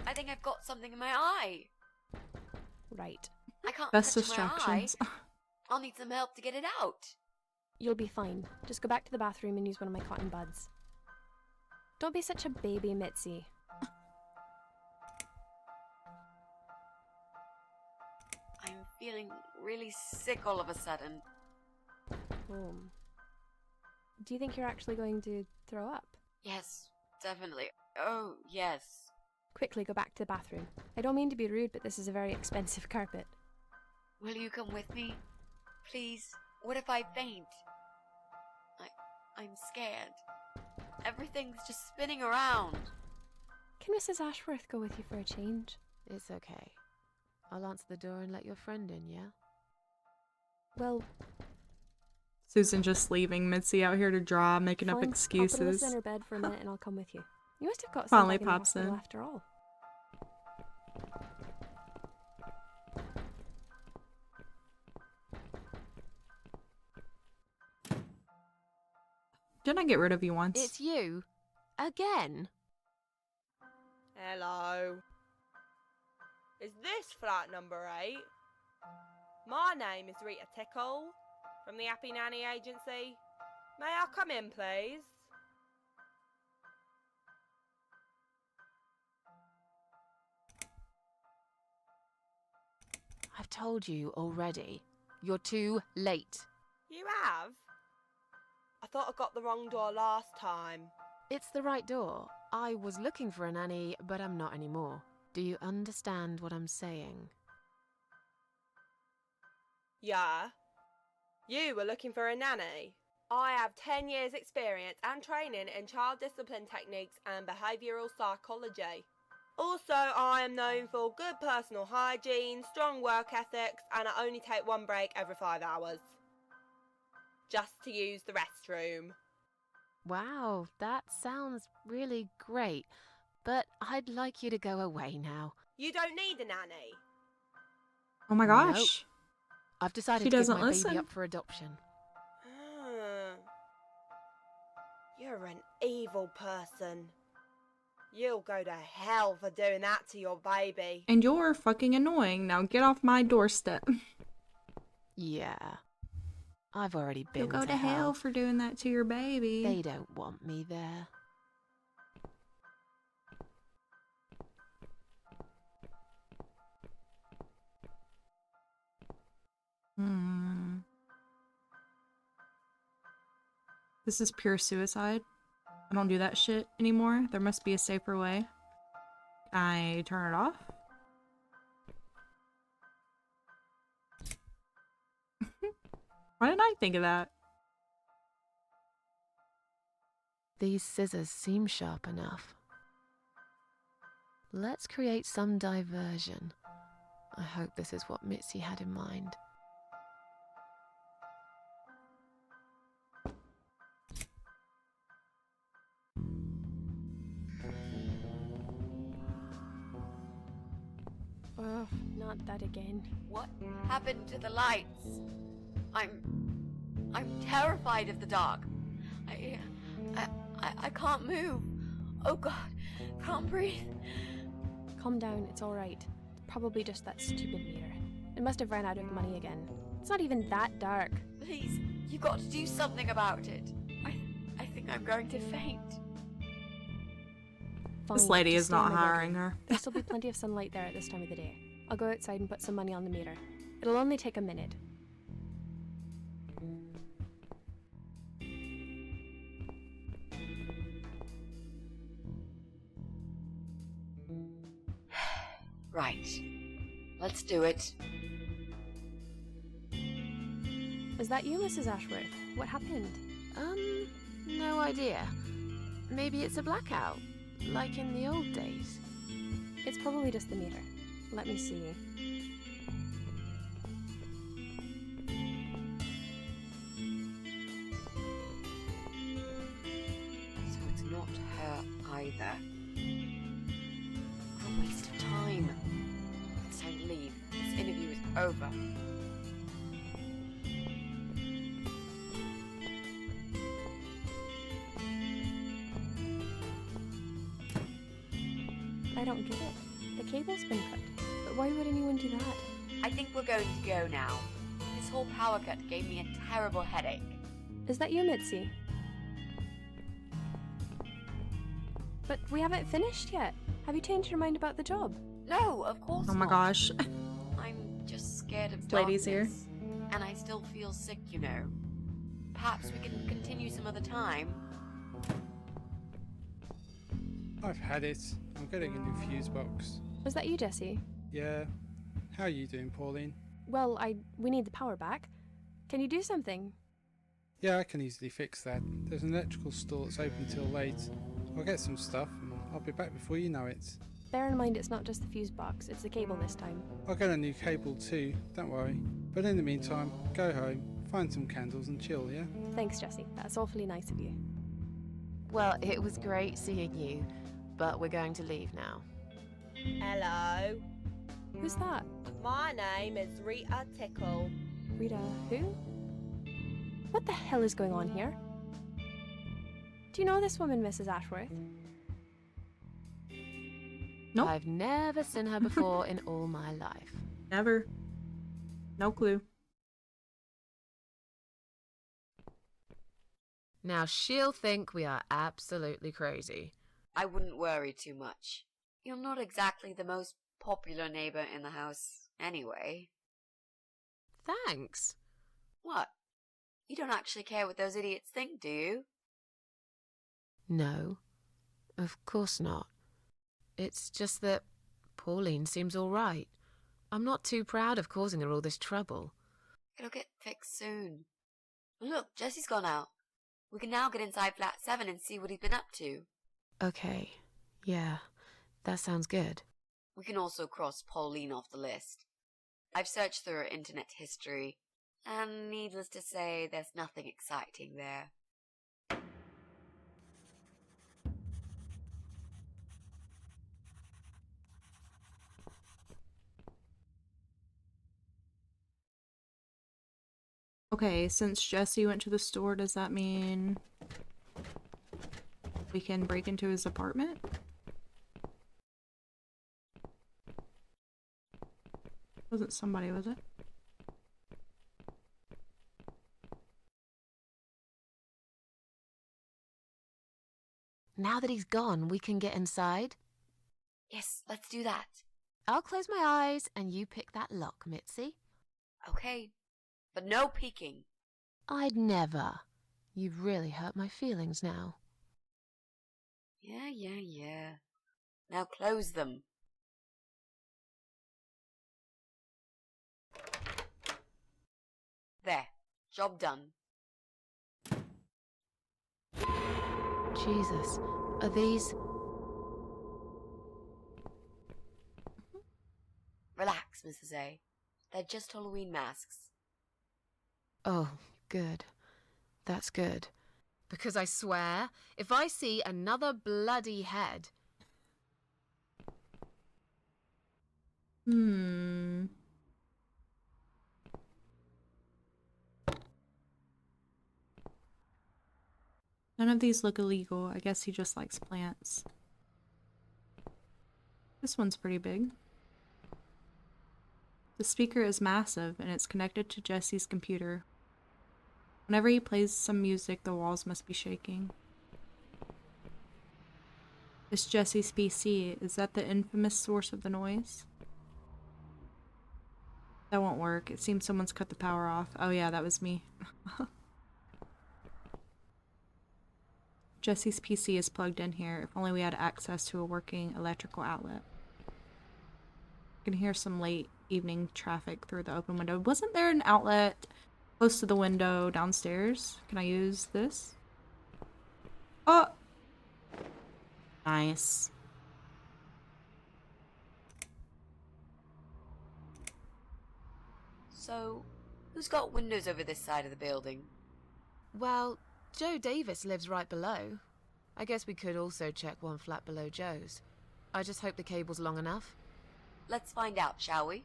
I think I've got something in my eye. Right. I can't Best touch my eye. distractions. I'll need some help to get it out. You'll be fine. Just go back to the bathroom and use one of my cotton buds. Don't be such a baby, Mitzi. I'm feeling really sick all of a sudden. Oh. Do you think you're actually going to throw up? Yes, definitely. Oh, yes. Quickly go back to the bathroom. I don't mean to be rude, but this is a very expensive carpet. Will you come with me? Please? What if I faint? I'm scared. Everything's just spinning around. Can Mrs. Ashworth go with you for a change? It's okay. I'll answer the door and let your friend in, yeah? Well, Susan just leaving Mitzi out here to draw, making up fine. I'll put excuses. Alyssa in her bed for a minute and I'll come with you. You must have got Finally something in the pops hospital in. after all. Didn't I get rid of you once? It's you? Again? Hello. Is this flat number 8? My name is Rita Tickle, from the Happy Nanny Agency. May I come in, please? I've told you already. You're too late. You have? I thought I got the wrong door last time. It's the right door. I was looking for a nanny, but I'm not anymore. Do you understand what I'm saying? Yeah. You were looking for a nanny? I have 10 years experience and training in child discipline techniques and behavioural psychology. Also, I am known for good personal hygiene, strong work ethics, and I only take one break every 5 hours. Just to use the restroom. Wow, that sounds really great, but I'd like you to go away now. You don't need a nanny. Oh my gosh. I've decided She to give doesn't my listen. baby up for adoption. You're an evil person. You'll go to hell for doing that to your baby. And you're fucking annoying. Now get off my doorstep. Yeah. I've already been You'll go to hell for doing that to your baby. They don't want me there. This is pure suicide. I don't do that shit anymore. There must be a safer way. I turn it off. Why didn't I think of that? These scissors seem sharp enough. Let's create some diversion. I hope this is what Mitzi had in mind. Oh, not that again. What happened to the lights? I'm terrified of the dark. I can't move. Oh God, can't breathe. Calm down, it's alright. Probably just that stupid meter. It must have ran out of money again. It's not even that dark. Please, you got to do something about it. I think I'm going to faint. This Fine, lady just is stay in not my hiring bedroom. her. There'll still be plenty of sunlight there at this time of the day. I'll go outside and put some money on the meter. It'll only take a minute. Right. Let's do it. Is that you, Mrs. Ashworth? What happened? No idea. Maybe it's a blackout, like in the old days. It's probably just the meter. Let me see. So it's not her either. What a waste of time. It's time to leave. This interview is over. I don't get it. The cable's been cut. But why would anyone do that? I think we're going to go now. This whole power cut gave me a terrible headache. Is that you, Mitzi? But we haven't finished yet. Have you changed your mind about the job? No, of course Oh my not. gosh. I'm just scared of Lady's here. darkness. And I still feel sick, you know. Perhaps we can continue some other time. I've had it. I'm getting a new fuse box. Was that you, Jesse? Yeah. How are you doing, Pauline? Well, we need the power back. Can you do something? Yeah, I can easily fix that. There's an electrical store that's open till late. I'll get some stuff and I'll be back before you know it. Bear in mind it's not just the fuse box, it's the cable this time. I'll get a new cable too, don't worry. But in the meantime, go home, find some candles and chill, yeah? Thanks, Jesse. That's awfully nice of you. Well, it was great seeing you, but we're going to leave now. Hello. Who's that? My name is Rita Tickle. Rita who? What the hell is going on here? Do you know this woman, Mrs. Ashworth? Nope. I've never seen her before in all my life. Never. No clue. Now she'll think we are absolutely crazy. I wouldn't worry too much. You're not exactly the most popular neighbor in the house anyway. Thanks. What? You don't actually care what those idiots think, do you? No, of course not. It's just that Pauline seems all right. I'm not too proud of causing her all this trouble. It'll get fixed soon. Look, Jesse's gone out. We can now get inside flat 7 and see what he's been up to. Okay, yeah, that sounds good. We can also cross Pauline off the list. I've searched through her internet history, and needless to say, there's nothing exciting there. Okay, since Jesse went to the store, does that mean we can break into his apartment? Wasn't somebody, was it? Now that he's gone, we can get inside. Yes, let's do that. I'll close my eyes and you pick that lock, Mitzi. Okay, but no peeking. I'd never. You've really hurt my feelings now. Yeah. Now close them. There, job done. Jesus, are these... Relax, Mrs. A. They're just Halloween masks. Oh, good. That's good. Because I swear, if I see another bloody head... None of these look illegal. I guess he just likes plants. This one's pretty big. The speaker is massive and it's connected to Jesse's computer. Whenever he plays some music, the walls must be shaking. It's Jesse's PC. Is that the infamous source of the noise? That won't work. It seems someone's cut the power off. Oh yeah, that was me. Jesse's PC is plugged in here. If only we had access to a working electrical outlet. I can hear some late evening traffic through the open window. Wasn't there an outlet close to the window downstairs? Can I use this? Oh! Nice. So, who's got windows over this side of the building? Well, Joe Davis lives right below. I guess we could also check one flat below Joe's. I just hope the cable's long enough. Let's find out, shall we?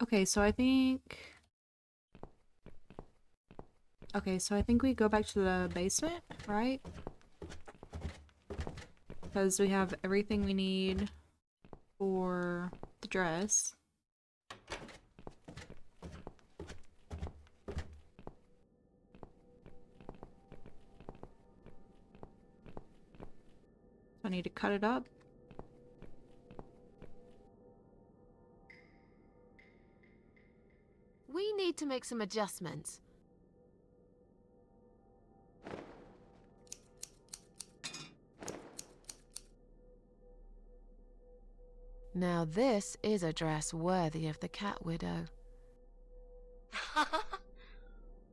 Okay, so I think... Okay, so I think we go back to the basement, right? Because we have everything we need for the dress. I need to cut it up. We need to make some adjustments. Now this is a dress worthy of the cat widow.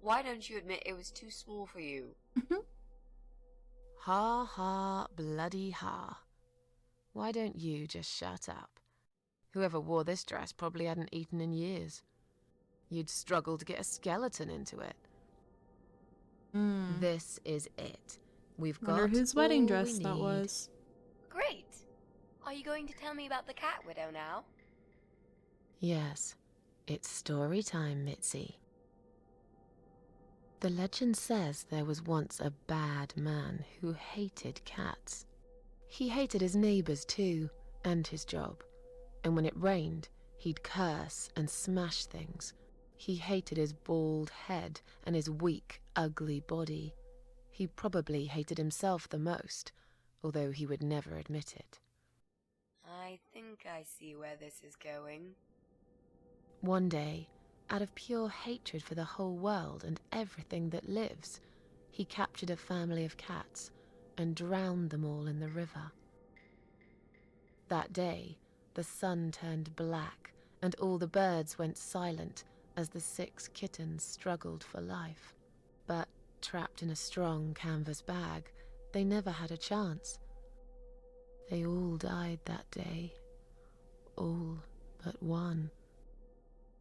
Why don't you admit it was too small for you? Ha ha, bloody ha. Why don't you just shut up? Whoever wore this dress probably hadn't eaten in years. You'd struggle to get a skeleton into it. This is it. We've got Wonder whose all wedding we dress that need. was. Great. Are you going to tell me about the cat widow now? Yes, it's story time, Mitzi. The legend says there was once a bad man who hated cats. He hated his neighbors too, and his job. And when it rained, he'd curse and smash things. He hated his bald head and his weak, ugly body. He probably hated himself the most, although he would never admit it. I think I see where this is going. One day, out of pure hatred for the whole world and everything that lives, he captured a family of cats and drowned them all in the river. That day, the sun turned black and all the birds went silent as the 6 kittens struggled for life. But trapped in a strong canvas bag, they never had a chance. They all died that day. All but one.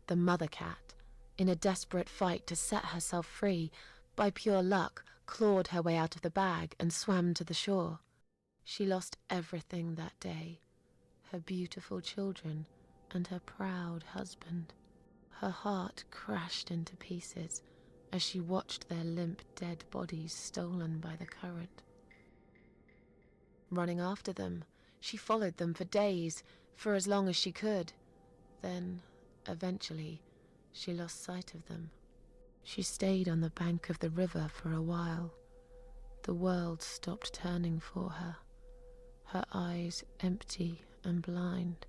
The mother cat, in a desperate fight to set herself free, by pure luck clawed her way out of the bag and swam to the shore. She lost everything that day, her beautiful children and her proud husband. Her heart crashed into pieces as she watched their limp dead bodies stolen by the current. Running after them, she followed them for days, for as long as she could. Then, eventually, she lost sight of them. She stayed on the bank of the river for a while. The world stopped turning for her, her eyes empty and blind.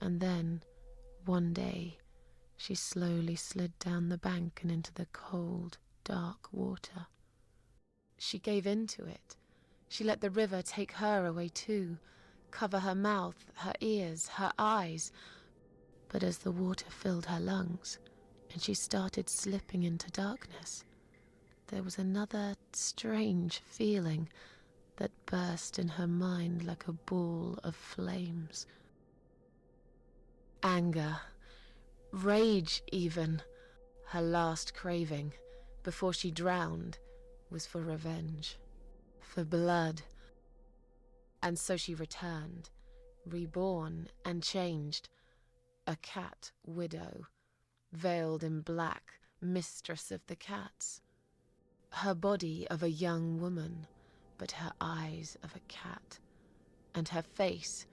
And then, one day, she slowly slid down the bank and into the cold, dark water. She gave in to it. She let the river take her away too, cover her mouth, her ears, her eyes. But as the water filled her lungs and she started slipping into darkness, there was another strange feeling that burst in her mind like a ball of flames. Anger, rage even. Her last craving, before she drowned, was for revenge, for blood. And so she returned, reborn and changed, a cat widow, veiled in black, mistress of the cats. Her body of a young woman, but her eyes of a cat, and her face,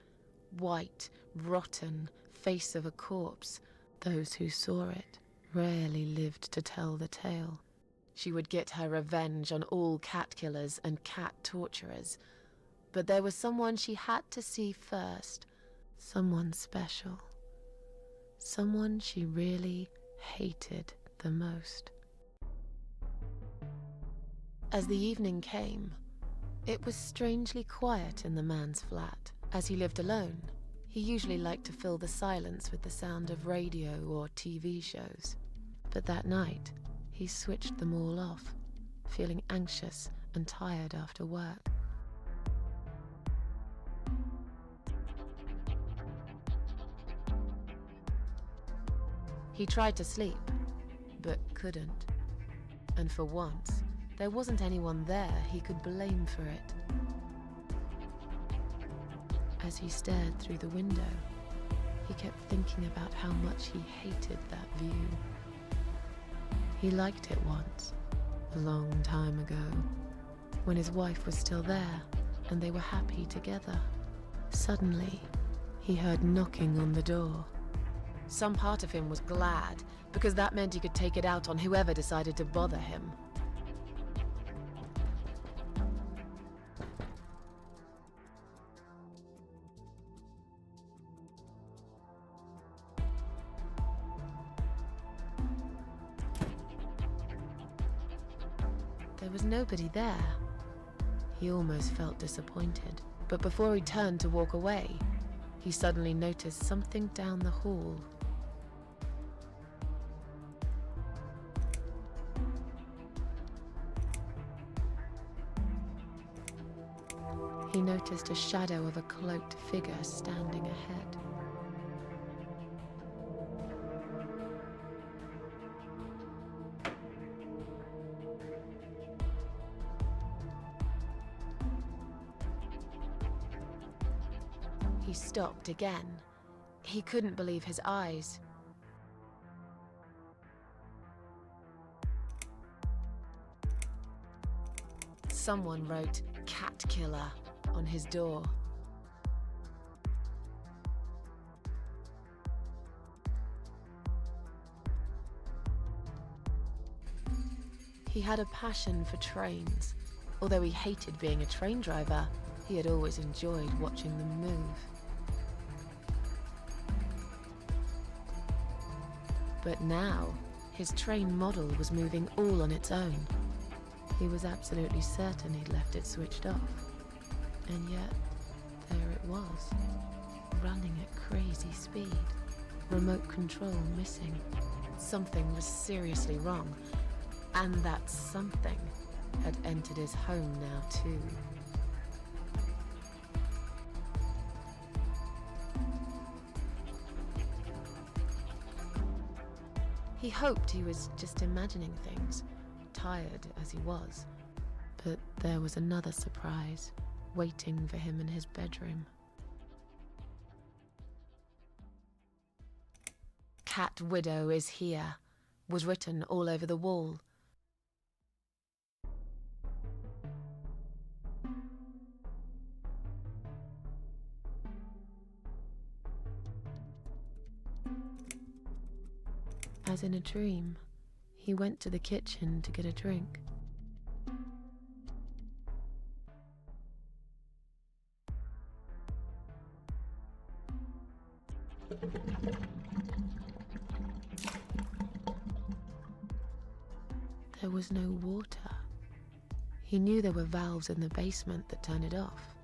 white, rotten, face of a corpse. Those who saw it rarely lived to tell the tale. She would get her revenge on all cat killers and cat torturers. But there was someone she had to see first, someone special, someone she really hated the most. As the evening came, it was strangely quiet in the man's flat. As he lived alone, he usually liked to fill the silence with the sound of radio or TV shows. But that night, he switched them all off, feeling anxious and tired after work. He tried to sleep, but couldn't. And for once, there wasn't anyone there he could blame for it. As he stared through the window, he kept thinking about how much he hated that view. He liked it once, a long time ago, when his wife was still there and they were happy together. Suddenly, he heard knocking on the door. Some part of him was glad, because that meant he could take it out on whoever decided to bother him. There was nobody there. He almost felt disappointed. But before he turned to walk away, he suddenly noticed something down the hall. He noticed a shadow of a cloaked figure standing ahead. He stopped again. He couldn't believe his eyes. Someone wrote "Cat Killer" on his door. He had a passion for trains. Although he hated being a train driver, he had always enjoyed watching them move. But now, his train model was moving all on its own. He was absolutely certain he'd left it switched off. And yet, there it was, running at crazy speed. Remote control missing. Something was seriously wrong. And that something had entered his home now too. He hoped he was just imagining things, tired as he was. But there was another surprise waiting for him in his bedroom. "Cat Widow is here," was written all over the wall. As in a dream, he went to the kitchen to get a drink. There was no water. He knew there were valves in the basement that turned it off,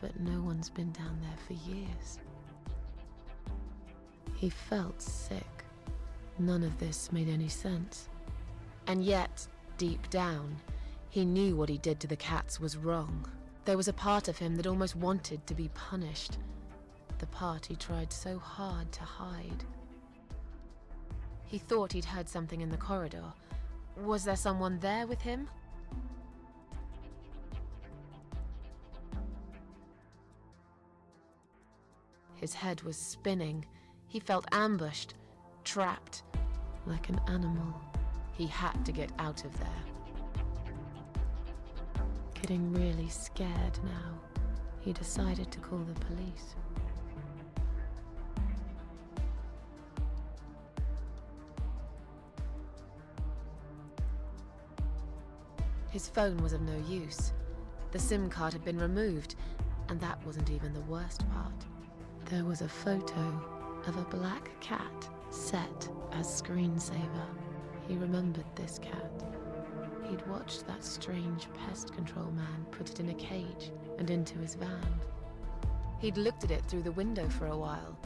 but no one's been down there for years. He felt sick. None of this made any sense. And yet, deep down, he knew what he did to the cats was wrong. There was a part of him that almost wanted to be punished. The part he tried so hard to hide. He thought he'd heard something in the corridor. Was there someone there with him? His head was spinning. He felt ambushed, trapped, like an animal. He had to get out of there. Getting really scared now, he decided to call the police. His phone was of no use. The SIM card had been removed, and that wasn't even the worst part. There was a photo of a black cat set as screensaver. He remembered this cat. He'd watched that strange pest control man put it in a cage and into his van. He'd looked at it through the window for a while,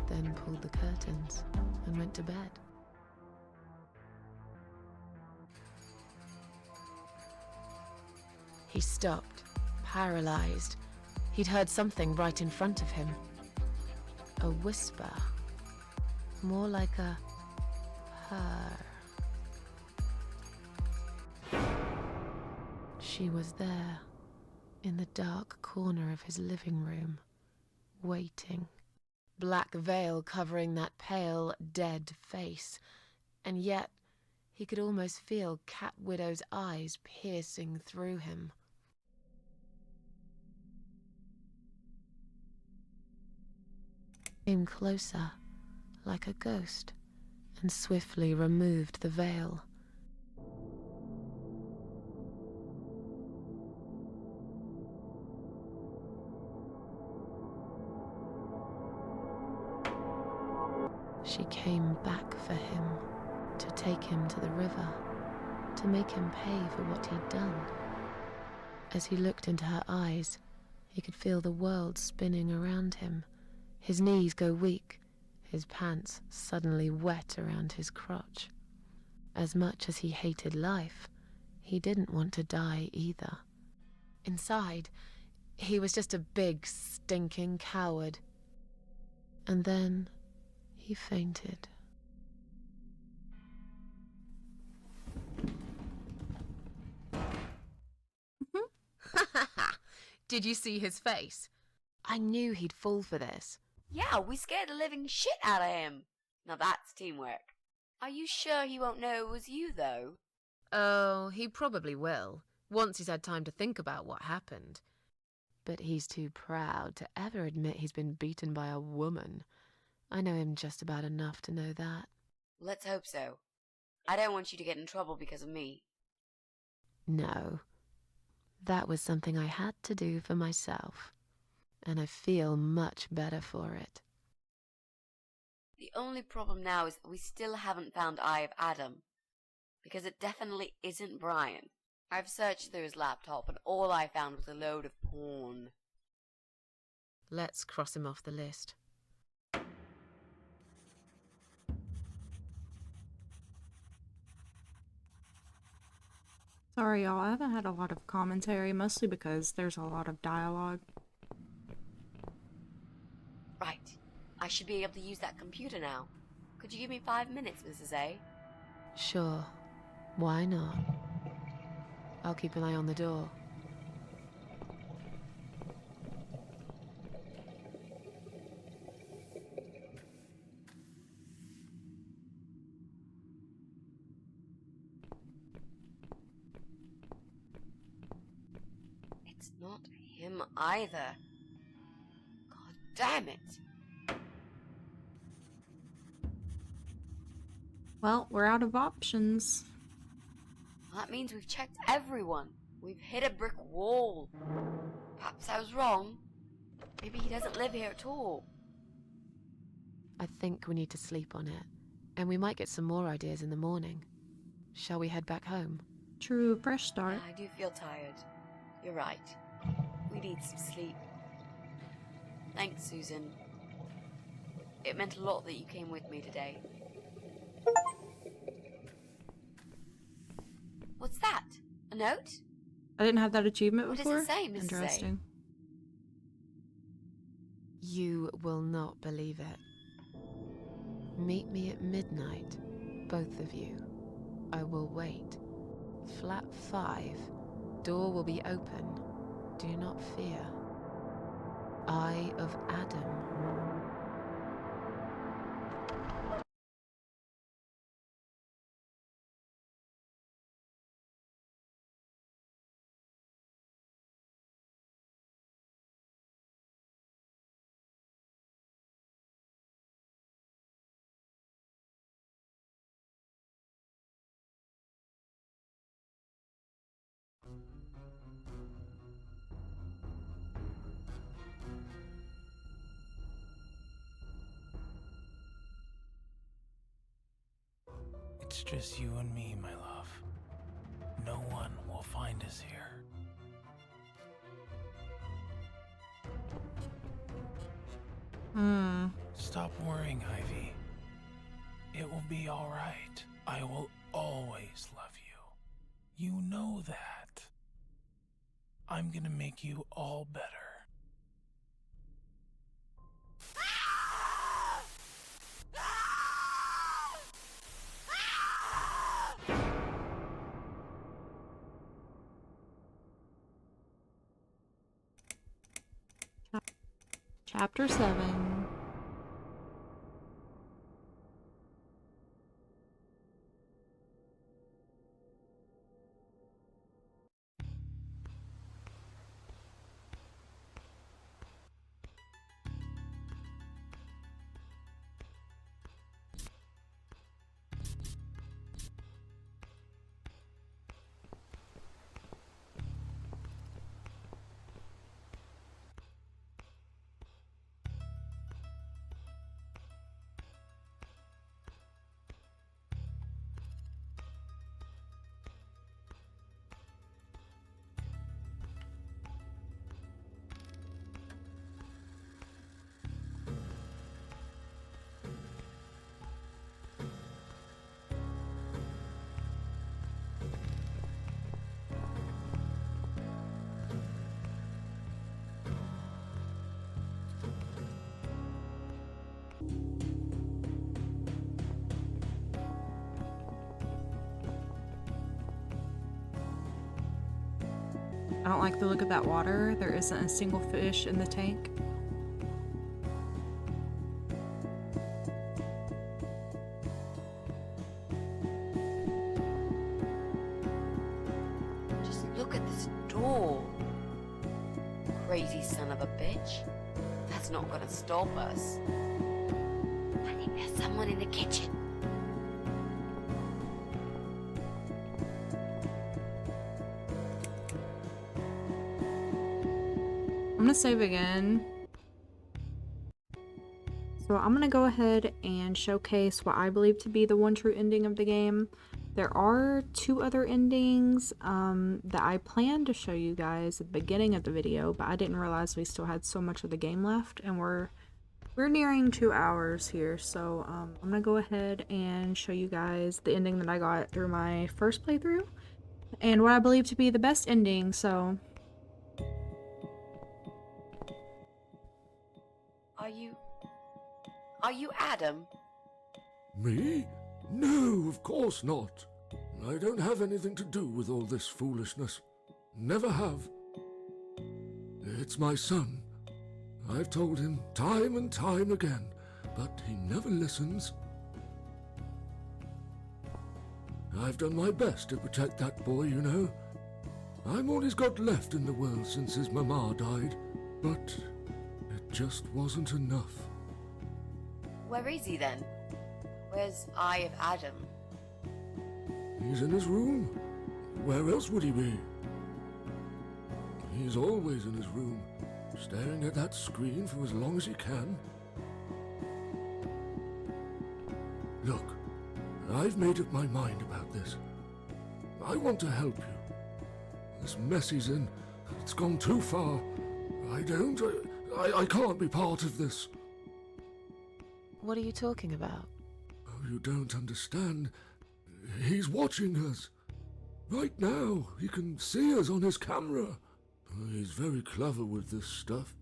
then pulled the curtains and went to bed. He stopped, paralyzed. He'd heard something right in front of him. A whisper. More like a purr. She was there, in the dark corner of his living room, waiting. Black veil covering that pale, dead face. And yet, he could almost feel Cat Widow's eyes piercing through him. Came closer, like a ghost, and swiftly removed the veil. She came back for him, to take him to the river, to make him pay for what he'd done. As he looked into her eyes, He could feel the world spinning around him. His knees go weak, his pants suddenly wet around his crotch. As much as he hated life, he didn't want to die either. Inside, he was just a big, stinking coward. And then he fainted. Did you see his face? I knew he'd fall for this. Yeah, we scared the living shit out of him. Now that's teamwork. Are you sure he won't know it was you, though? Oh, he probably will, once he's had time to think about what happened. But he's too proud to ever admit he's been beaten by a woman. I know him just about enough to know that. Let's hope so. I don't want you to get in trouble because of me. No. That was something I had to do for myself. And I feel much better for it. The only problem now is that we still haven't found Eye of Adam. Because it definitely isn't Brian. I've searched through his laptop and all I found was a load of porn. Let's cross him off the list. Sorry, y'all. I haven't had a lot of commentary, mostly because there's a lot of dialogue. Right. I should be able to use that computer now. Could you give me 5 minutes, Mrs. A? Sure. Why not? I'll keep an eye on the door. It's not him either. God damn it. Well, we're out of options. Well, that means we've checked everyone. We've hit a brick wall. Perhaps I was wrong. Maybe he doesn't live here at all. I think we need to sleep on it. And we might get some more ideas in the morning. Shall we head back home? True, fresh start. Yeah, I do feel tired. You're right. We need some sleep. Thanks, Susan. It meant a lot that you came with me today. What's that? A note? I didn't have that achievement What does before. it say, Mrs. A? Interesting. You will not believe it. Meet me at midnight, both of you. I will wait. Flat 5. Door will be open. Do not fear. Eye of Adam. It's just you and me, my love. No one will find us here. Stop worrying, Ivy. It will be all right. I will always love you. You know that. I'm gonna make you all better. Chapter 7. don't like the look of that water. There isn't a single fish in the tank. Just look at this door. Crazy son of a bitch. That's not gonna stop us. I think there's someone in the kitchen. I'm gonna save again. So I'm gonna go ahead and showcase what I believe to be the one true ending of the game. There are 2 other endings that I planned to show you guys at the beginning of the video, but I didn't realize we still had so much of the game left, and we're nearing 2 hours here. So I'm gonna go ahead and show you guys the ending that I got through my first playthrough and what I believe to be the best ending. So Are you Adam? Me? No, of course not. I don't have anything to do with all this foolishness. Never have. It's my son. I've told him time and time again, but he never listens. I've done my best to protect that boy, you know. I'm all he's got left in the world since his mama died, but it just wasn't enough. Where is he then? Where's Eye of Adam? He's in his room. Where else would he be? He's always in his room, staring at that screen for as long as he can. Look, I've made up my mind about this. I want to help you. This mess he's in, it's gone too far. I can't be part of this. What are you talking about? Oh, you don't understand. He's watching us. Right now, he can see us on his camera. He's very clever with this stuff.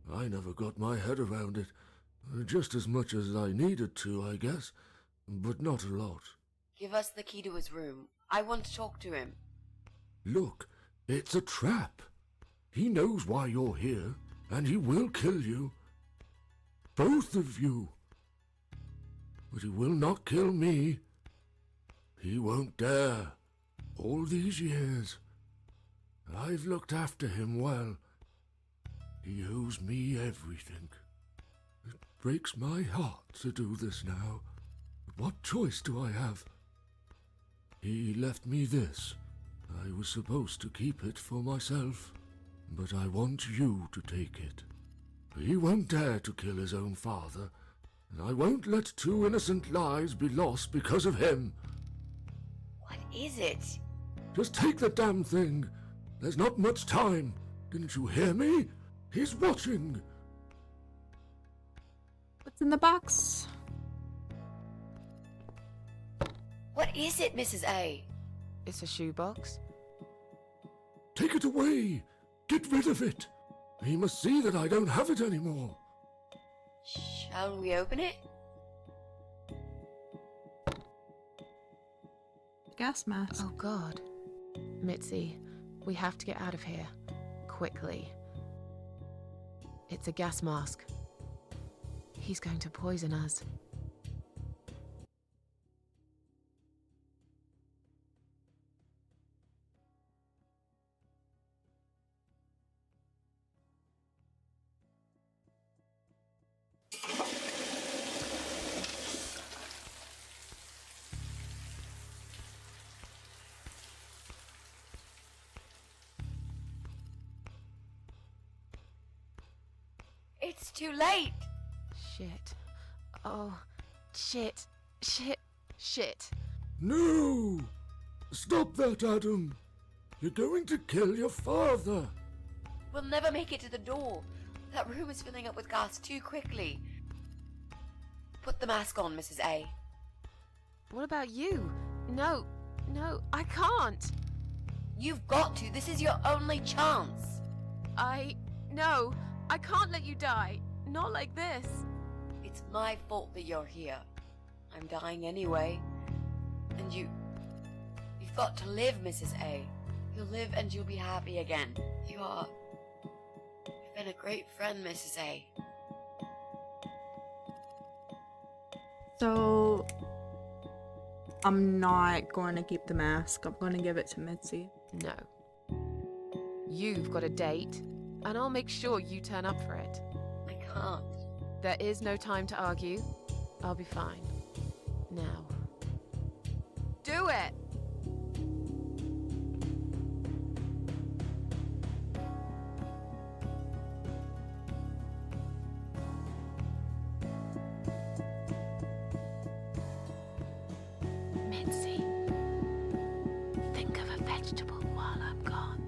I never got my head around it. Just as much as I needed to, I guess. But not a lot. Give us the key to his room. I want to talk to him. Look, it's a trap. He knows why you're here, and he will kill you. Both of you. But he will not kill me. He won't dare. All these years, I've looked after him well. He owes me everything. It breaks my heart to do this now. But what choice do I have? He left me this. I was supposed to keep it for myself, but I want you to take it. He won't dare to kill his own father, and I won't let 2 innocent lives be lost because of him. What is it? Just take the damn thing. There's not much time. Didn't you hear me? He's watching. what's in the box? What is it, Mrs. A? It's a shoebox. Take it away. Get rid of it. He must see that I don't have it anymore. Shall we open it? Gas mask. Oh God. Mitzi, we have to get out of here. Quickly. It's a gas mask. He's going to poison us. It's too late. Shit. Oh, shit. Shit. Shit. No! Stop that, Adam. You're going to kill your father. We'll never make it to the door. That room is filling up with gas too quickly. Put the mask on, Mrs. A. What about you? No, I can't. You've got to. This is your only chance. No, I can't let you die. Not like this. It's my fault that you're here. I'm dying anyway. And you've got to live, Mrs. A. You'll live and you'll be happy again. You've been a great friend, Mrs. A. So, I'm not going to keep the mask. I'm going to give it to Mitzi. No. You've got a date, and I'll make sure you turn up for it. I can't. There is no time to argue. I'll be fine. Now. Do it! Mitzi, think of a vegetable while I'm gone.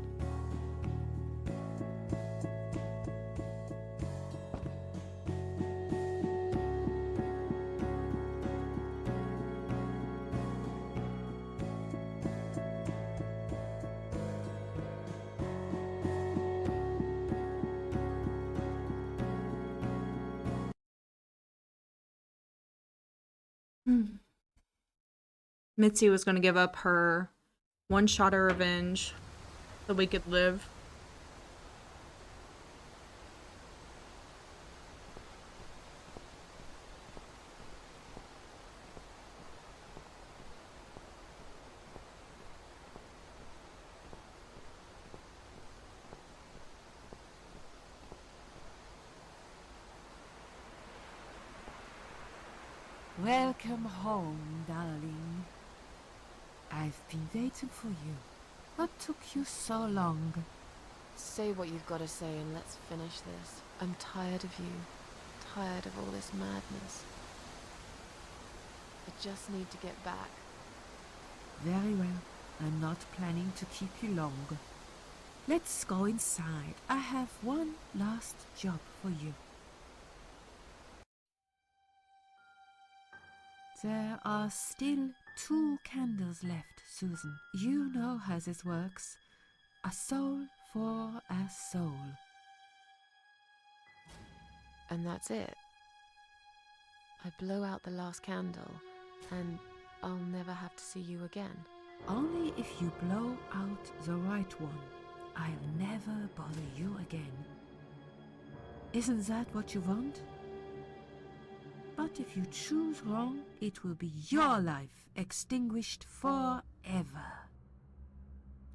Mitzi was going to give up her one shot of revenge so we could live. Welcome home, darling. I've been waiting for you. What took you so long? Say what you've got to say and let's finish this. I'm tired of you. Tired of all this madness. I just need to get back. Very well. I'm not planning to keep you long. Let's go inside. I have one last job for you. There are still 2 candles left, Susan. You know how this works. A soul for a soul. And that's it. I blow out the last candle, and I'll never have to see you again. Only if you blow out the right one. I'll never bother you again. Isn't that what you want? But if you choose wrong, it will be your life extinguished forever.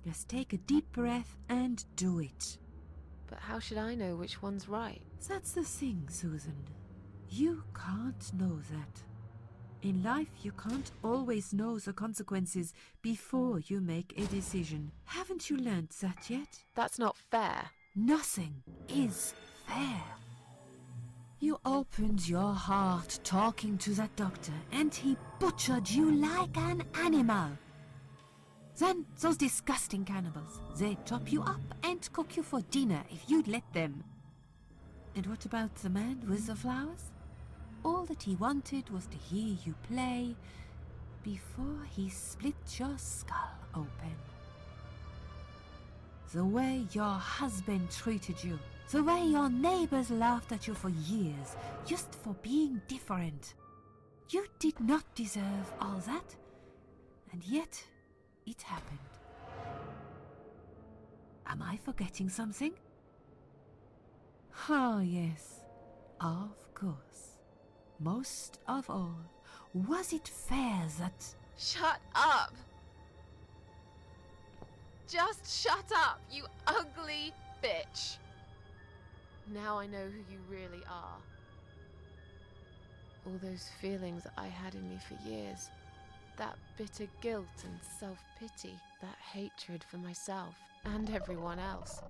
Just take a deep breath and do it. But how should I know which one's right? That's the thing, Susan. You can't know that. In life, you can't always know the consequences before you make a decision. Haven't you learned that yet? That's not fair. Nothing is fair. You opened your heart talking to that doctor, and he butchered you like an animal. Then those disgusting cannibals, they chop you up and cook you for dinner if you'd let them. And what about the man with the flowers? All that he wanted was to hear you play before he split your skull open. The way your husband treated you, the way your neighbors laughed at you for years, just for being different. You did not deserve all that, and yet it happened. Am I forgetting something? Oh, yes, of course. Most of all, was it fair that... Shut up! Just shut up, you ugly bitch! Now I know who you really are. All those feelings I had in me for years. That bitter guilt and self-pity. That hatred for myself and everyone else.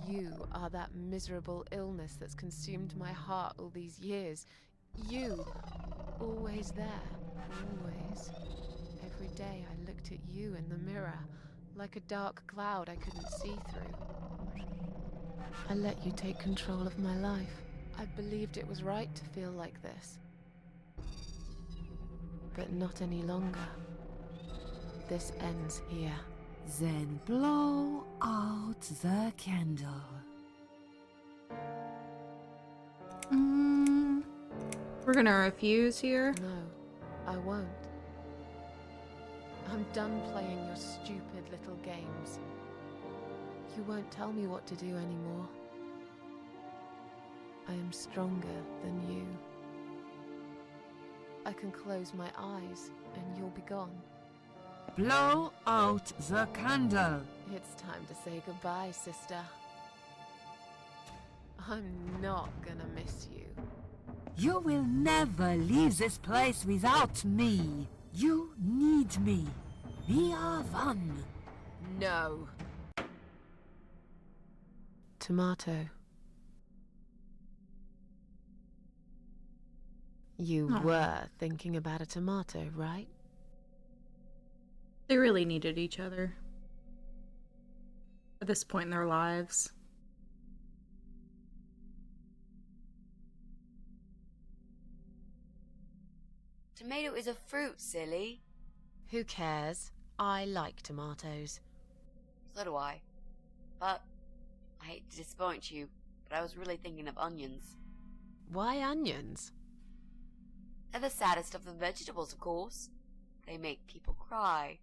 You are that miserable illness that's consumed my heart all these years. You, always there, always. Every day I looked at you in the mirror, like a dark cloud I couldn't see through. I let you take control of my life. I believed it was right to feel like this. But not any longer. This ends here. Then blow out the candle. We're gonna refuse here. No, I won't. I'm done playing your stupid little games. You won't tell me what to do anymore. I am stronger than you. I can close my eyes and you'll be gone. Blow out the candle. It's time to say goodbye, sister. I'm not gonna miss you. You will never leave this place without me. You need me. We are one. No. Tomato. You Aw. were thinking about a tomato, right? They really needed each other at this point in their lives. Tomato is a fruit, silly. Who cares? I like tomatoes. So do I. But I hate to disappoint you, but I was really thinking of onions. Why onions? They're the saddest of the vegetables, of course. They make people cry.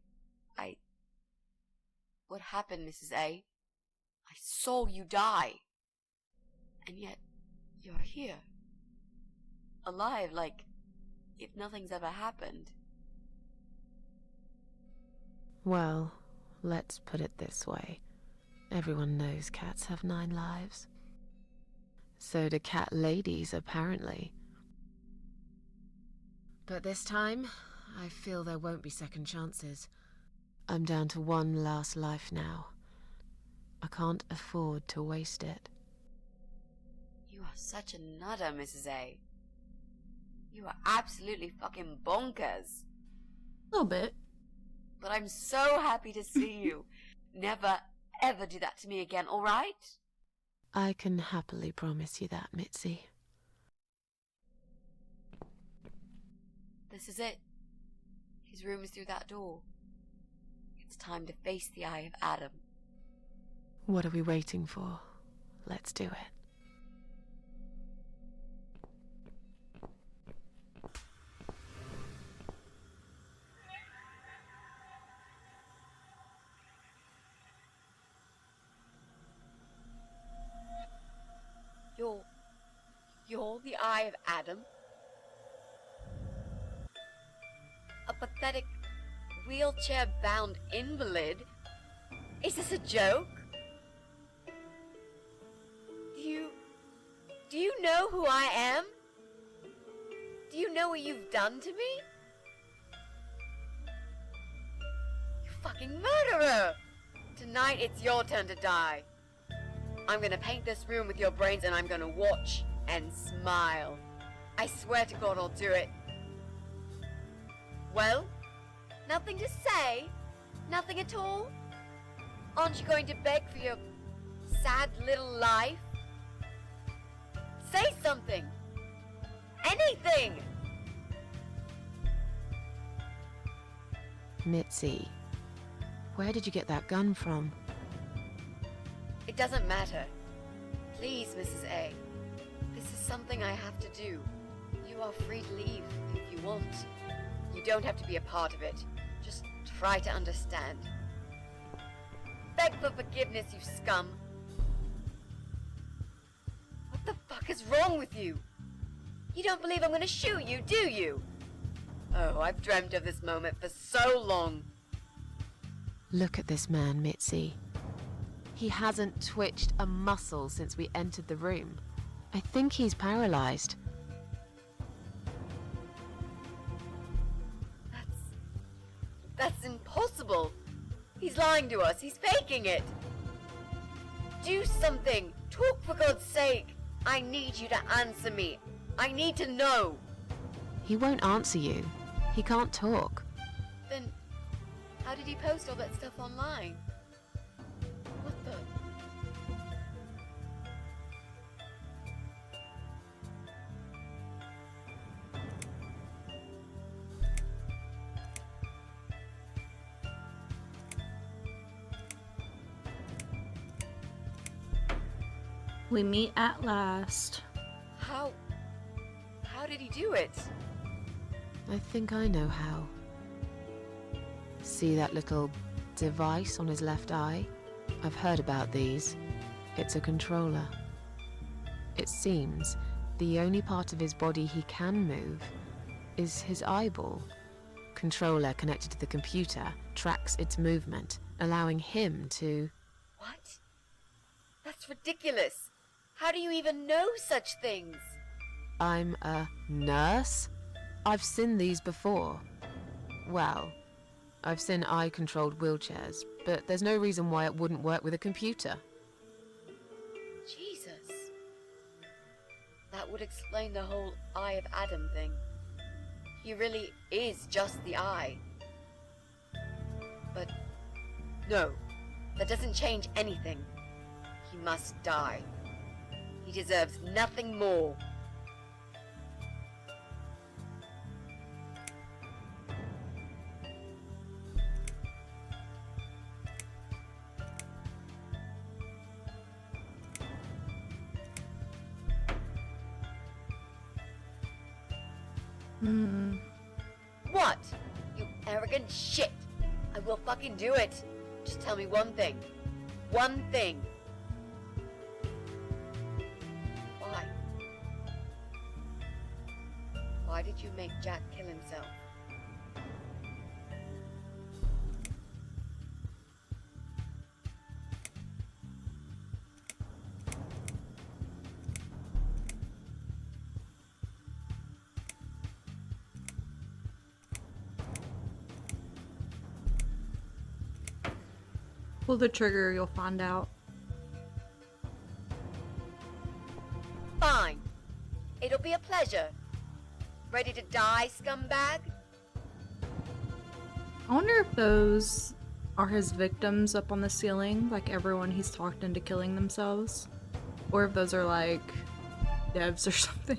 What happened, Mrs. A? I saw you die. And yet, you're here. Alive, like if nothing's ever happened. Well, let's put it this way. Everyone knows cats have 9 lives. So do cat ladies, apparently. But this time, I feel there won't be second chances. I'm down to one last life now. I can't afford to waste it. You are such a nutter, Mrs. A. You are absolutely fucking bonkers. A little bit. But I'm so happy to see you. Never, ever do that to me again, alright? I can happily promise you that, Mitzi. This is it. His room is through that door. It's time to face the Eye of Adam. What are we waiting for? Let's do it. You're the Eye of Adam? A pathetic, wheelchair-bound invalid? Is this a joke? Do you know who I am? Do you know what you've done to me? You fucking murderer! Tonight it's your turn to die. I'm gonna paint this room with your brains and I'm gonna watch and smile. I swear to God I'll do it. Well, nothing to say? Nothing at all? Aren't you going to beg for your sad little life? Say something! Anything! Mitzi, where did you get that gun from? It doesn't matter. Please, Mrs. A. This is something I have to do. You are free to leave if you want. You don't have to be a part of it. Just try to understand. Beg for forgiveness, you scum. What the fuck is wrong with you? You don't believe I'm gonna shoot you, do you? Oh, I've dreamt of this moment for so long. Look at this man, Mitzi. He hasn't twitched a muscle since we entered the room. I think he's paralyzed. That's impossible. He's lying to us. He's faking it. Do something. Talk, for God's sake. I need you to answer me. I need to know. He won't answer you. He can't talk. Then, how did he post all that stuff online? What the? We meet at last. How did he do it? I think I know how. See that little device on his left eye? I've heard about these. It's a controller. It seems the only part of his body he can move is his eyeball. Controller connected to the computer tracks its movement, allowing him to... What? That's ridiculous. How do you even know such things? I'm a nurse? I've seen these before. Well, I've seen eye-controlled wheelchairs, but there's no reason why it wouldn't work with a computer. Jesus. That would explain the whole Eye of Adam thing. He really is just the eye. But no, that doesn't change anything. He must die. He deserves nothing more. What? You arrogant shit! I will fucking do it! Just tell me one thing. One thing. Why? Why did you make Jack kill himself? Pull the trigger, you'll find out. Fine. It'll be a pleasure. Ready to die, scumbag? I wonder if those are his victims up on the ceiling, like everyone he's talked into killing themselves. Or if those are like devs or something.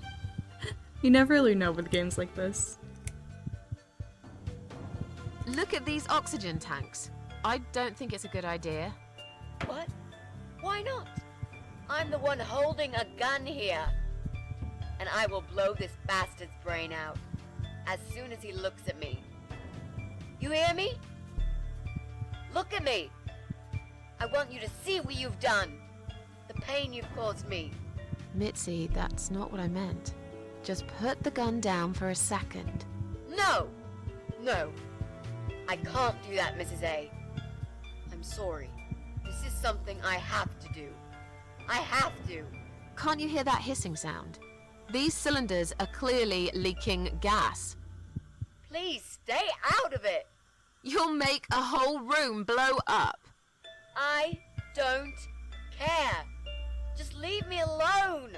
You never really know with games like this. Look at these oxygen tanks. I don't think it's a good idea. What? Why not? I'm the one holding a gun here. And I will blow this bastard's brain out as soon as he looks at me. You hear me? Look at me. I want you to see what you've done. The pain you've caused me. Mitzi, that's not what I meant. Just put the gun down for a second. No! No. I can't do that, Mrs. A. I'm sorry. This is something I have to do. I have to. Can't you hear that hissing sound? These cylinders are clearly leaking gas. Please stay out of it. You'll make a whole room blow up. I don't care. Just leave me alone.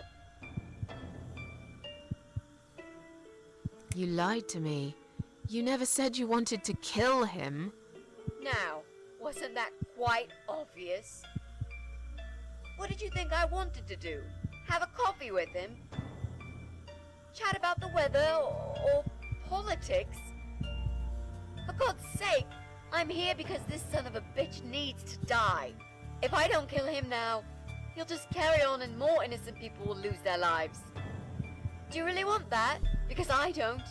You lied to me. You never said you wanted to kill him. Now, wasn't that quite obvious? What did you think I wanted to do? Have a coffee with him? Chat about the weather or politics? For God's sake, I'm here because this son of a bitch needs to die. If I don't kill him now, he'll just carry on and more innocent people will lose their lives. Do you really want that? Because I don't.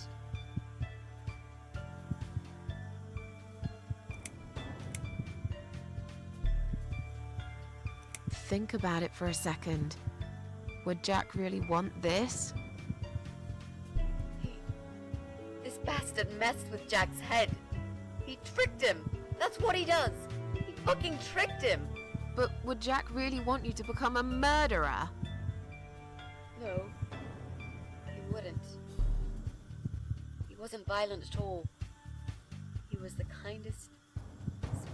Think about it for a second. Would Jack really want this? This bastard messed with Jack's head. He tricked him. That's what he does. He fucking tricked him. But would Jack really want you to become a murderer? No, he wouldn't. He wasn't violent at all. He was the kindest,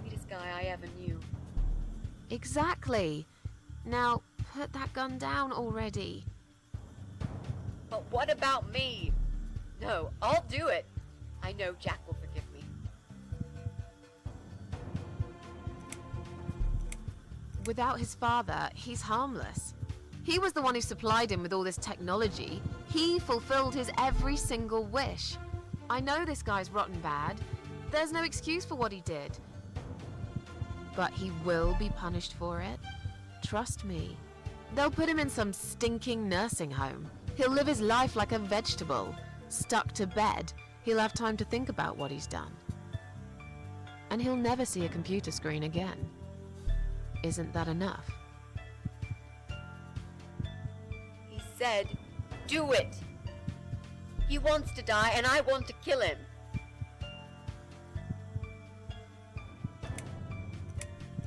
sweetest guy I ever knew. Exactly. Now, put that gun down already. But what about me? No, I'll do it. I know Jack will forgive me. Without his father, he's harmless. He was the one who supplied him with all this technology. He fulfilled his every single wish. I know this guy's rotten bad. There's no excuse for what he did. But he will be punished for it. Trust me. They'll put him in some stinking nursing home. He'll live his life like a vegetable. Stuck to bed. He'll have time to think about what he's done. and he'll never see a computer screen again. Isn't that enough? He said, do it. He wants to die, and I want to kill him.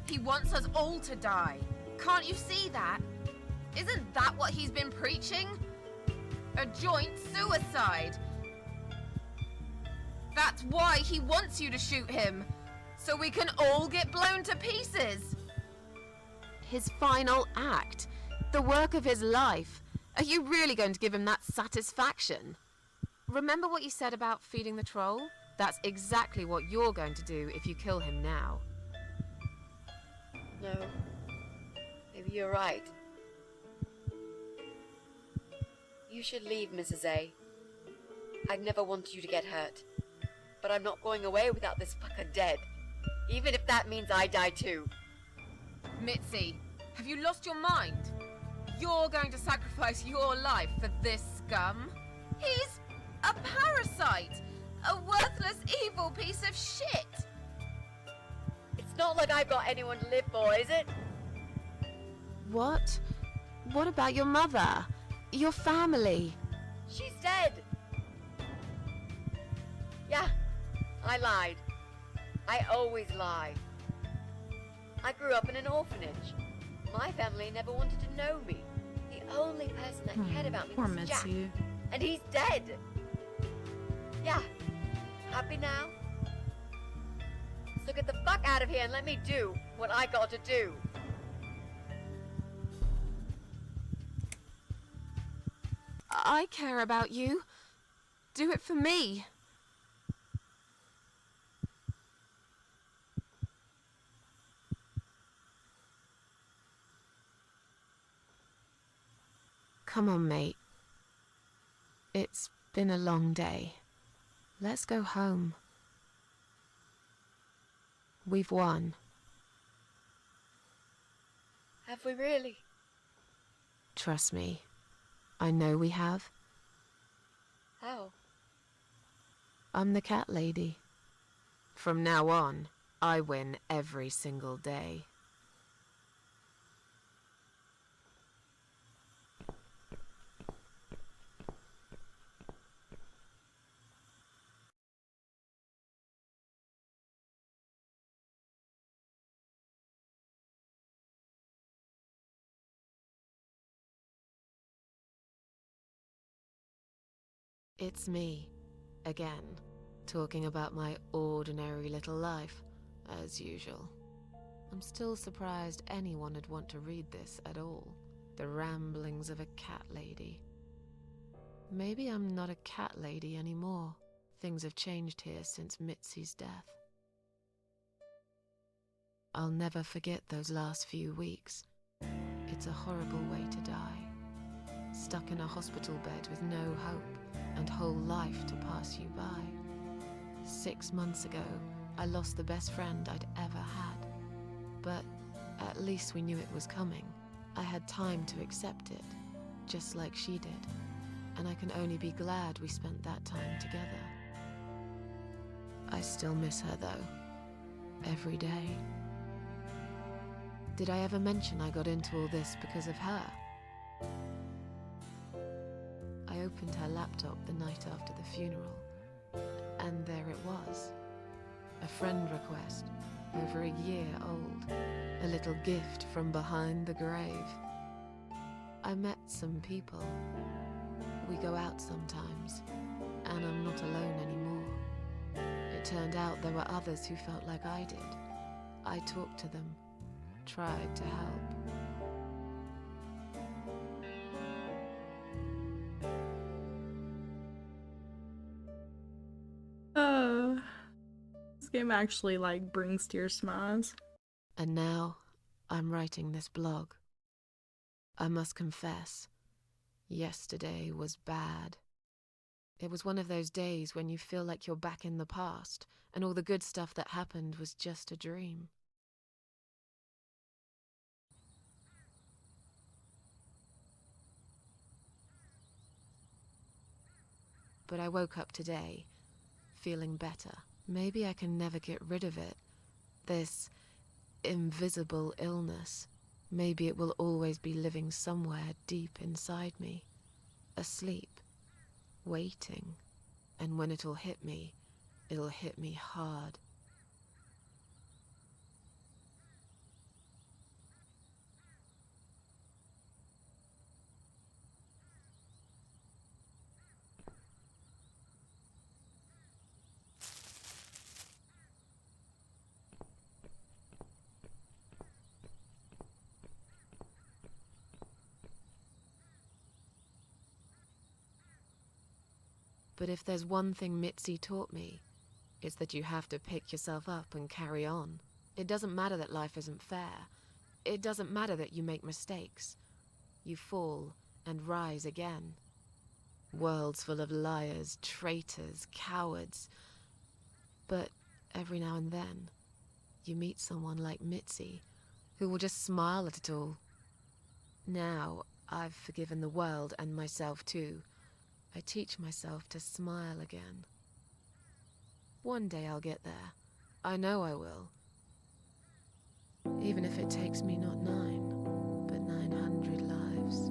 He wants us all to die. Can't you see that? Isn't that what he's been preaching? A joint suicide. That's why he wants you to shoot him, so we can all get blown to pieces. His final act, the work of his life. Are you really going to give him that satisfaction? Remember what you said about feeding the troll? That's exactly what you're going to do if you kill him now. No. Maybe you're right. You should leave, Mrs. A. I'd never wanted you to get hurt. But I'm not going away without this fucker dead. Even if that means I die too. Mitzi, have you lost your mind? You're going to sacrifice your life for this scum? He's a parasite! A worthless, evil piece of shit! It's not like I've got anyone to live for, is it? What? What about your mother? Your family? She's dead! Yeah, I lied. I always lie. I grew up in an orphanage. My family never wanted to know me. The only person that cared about me Poor was Jack. Mitzi. And he's dead! Yeah, happy now? So get the fuck out of here and let me do what I got to do. I care about you. Do it for me. Come on, mate. It's been a long day. Let's go home. We've won. Have we really? Trust me. I know we have. How? I'm the cat lady. From now on, I win every single day. It's me, again, talking about my ordinary little life, as usual. I'm still surprised anyone would want to read this at all. The ramblings of a cat lady. Maybe I'm not a cat lady anymore. Things have changed here since Mitzi's death. I'll never forget those last few weeks. It's a horrible way to die. Stuck in a hospital bed with no hope and whole life to pass you by. 6 months ago, I lost the best friend I'd ever had. But at least we knew it was coming. I had time to accept it, just like she did. And I can only be glad we spent that time together. I still miss her though, every day. Did I ever mention I got into all this because of her? I opened her laptop the night after the funeral, and there it was. A friend request, over a year old. A little gift from behind the grave. I met some people. We go out sometimes, and I'm not alone anymore. It turned out there were others who felt like I did. I talked to them, tried to help. This game actually like brings tears to my eyes. And now, I'm writing this blog. I must confess, yesterday was bad. It was one of those days when you feel like you're back in the past, and all the good stuff that happened was just a dream. But I woke up today, feeling better. Maybe I can never get rid of it, this invisible illness. Maybe it will always be living somewhere deep inside me, asleep, waiting, and when it'll hit me hard. But if there's one thing Mitzi taught me, it's that you have to pick yourself up and carry on. It doesn't matter that life isn't fair. It doesn't matter that you make mistakes. You fall and rise again. Worlds full of liars, traitors, cowards. But every now and then, you meet someone like Mitzi, who will just smile at it all. Now, I've forgiven the world and myself too. I teach myself to smile again. One day I'll get there. I know I will. Even if it takes me not 9, but 900 lives.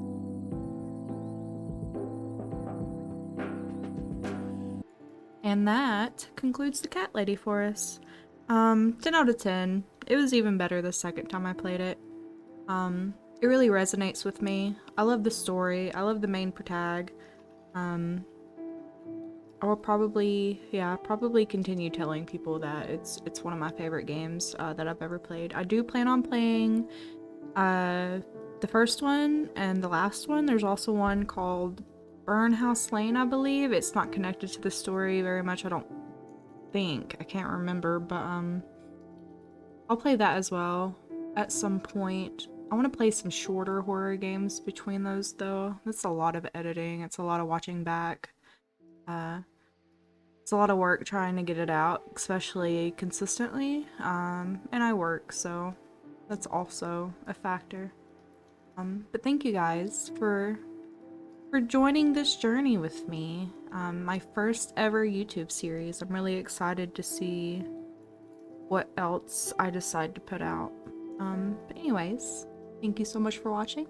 And that concludes the Cat Lady for us. 10 out of 10. It was even better the second time I played it. It really resonates with me. I love the story. I love the main protag. I will probably continue telling people that it's one of my favorite games that I've ever played. I do plan on playing the first one and the last one. There's also one called Burnhouse Lane, I believe. It's not connected to the story very much, I don't think. I can't remember, but I'll play that as well at some point. I want to play some shorter horror games between those though. That's a lot of editing. It's a lot of watching back. It's a lot of work trying to get it out, especially consistently. And I work, so that's also a factor. But thank you guys for joining this journey with me. My first ever YouTube series. I'm really excited to see what else I decide to put out. But anyways, thank you so much for watching,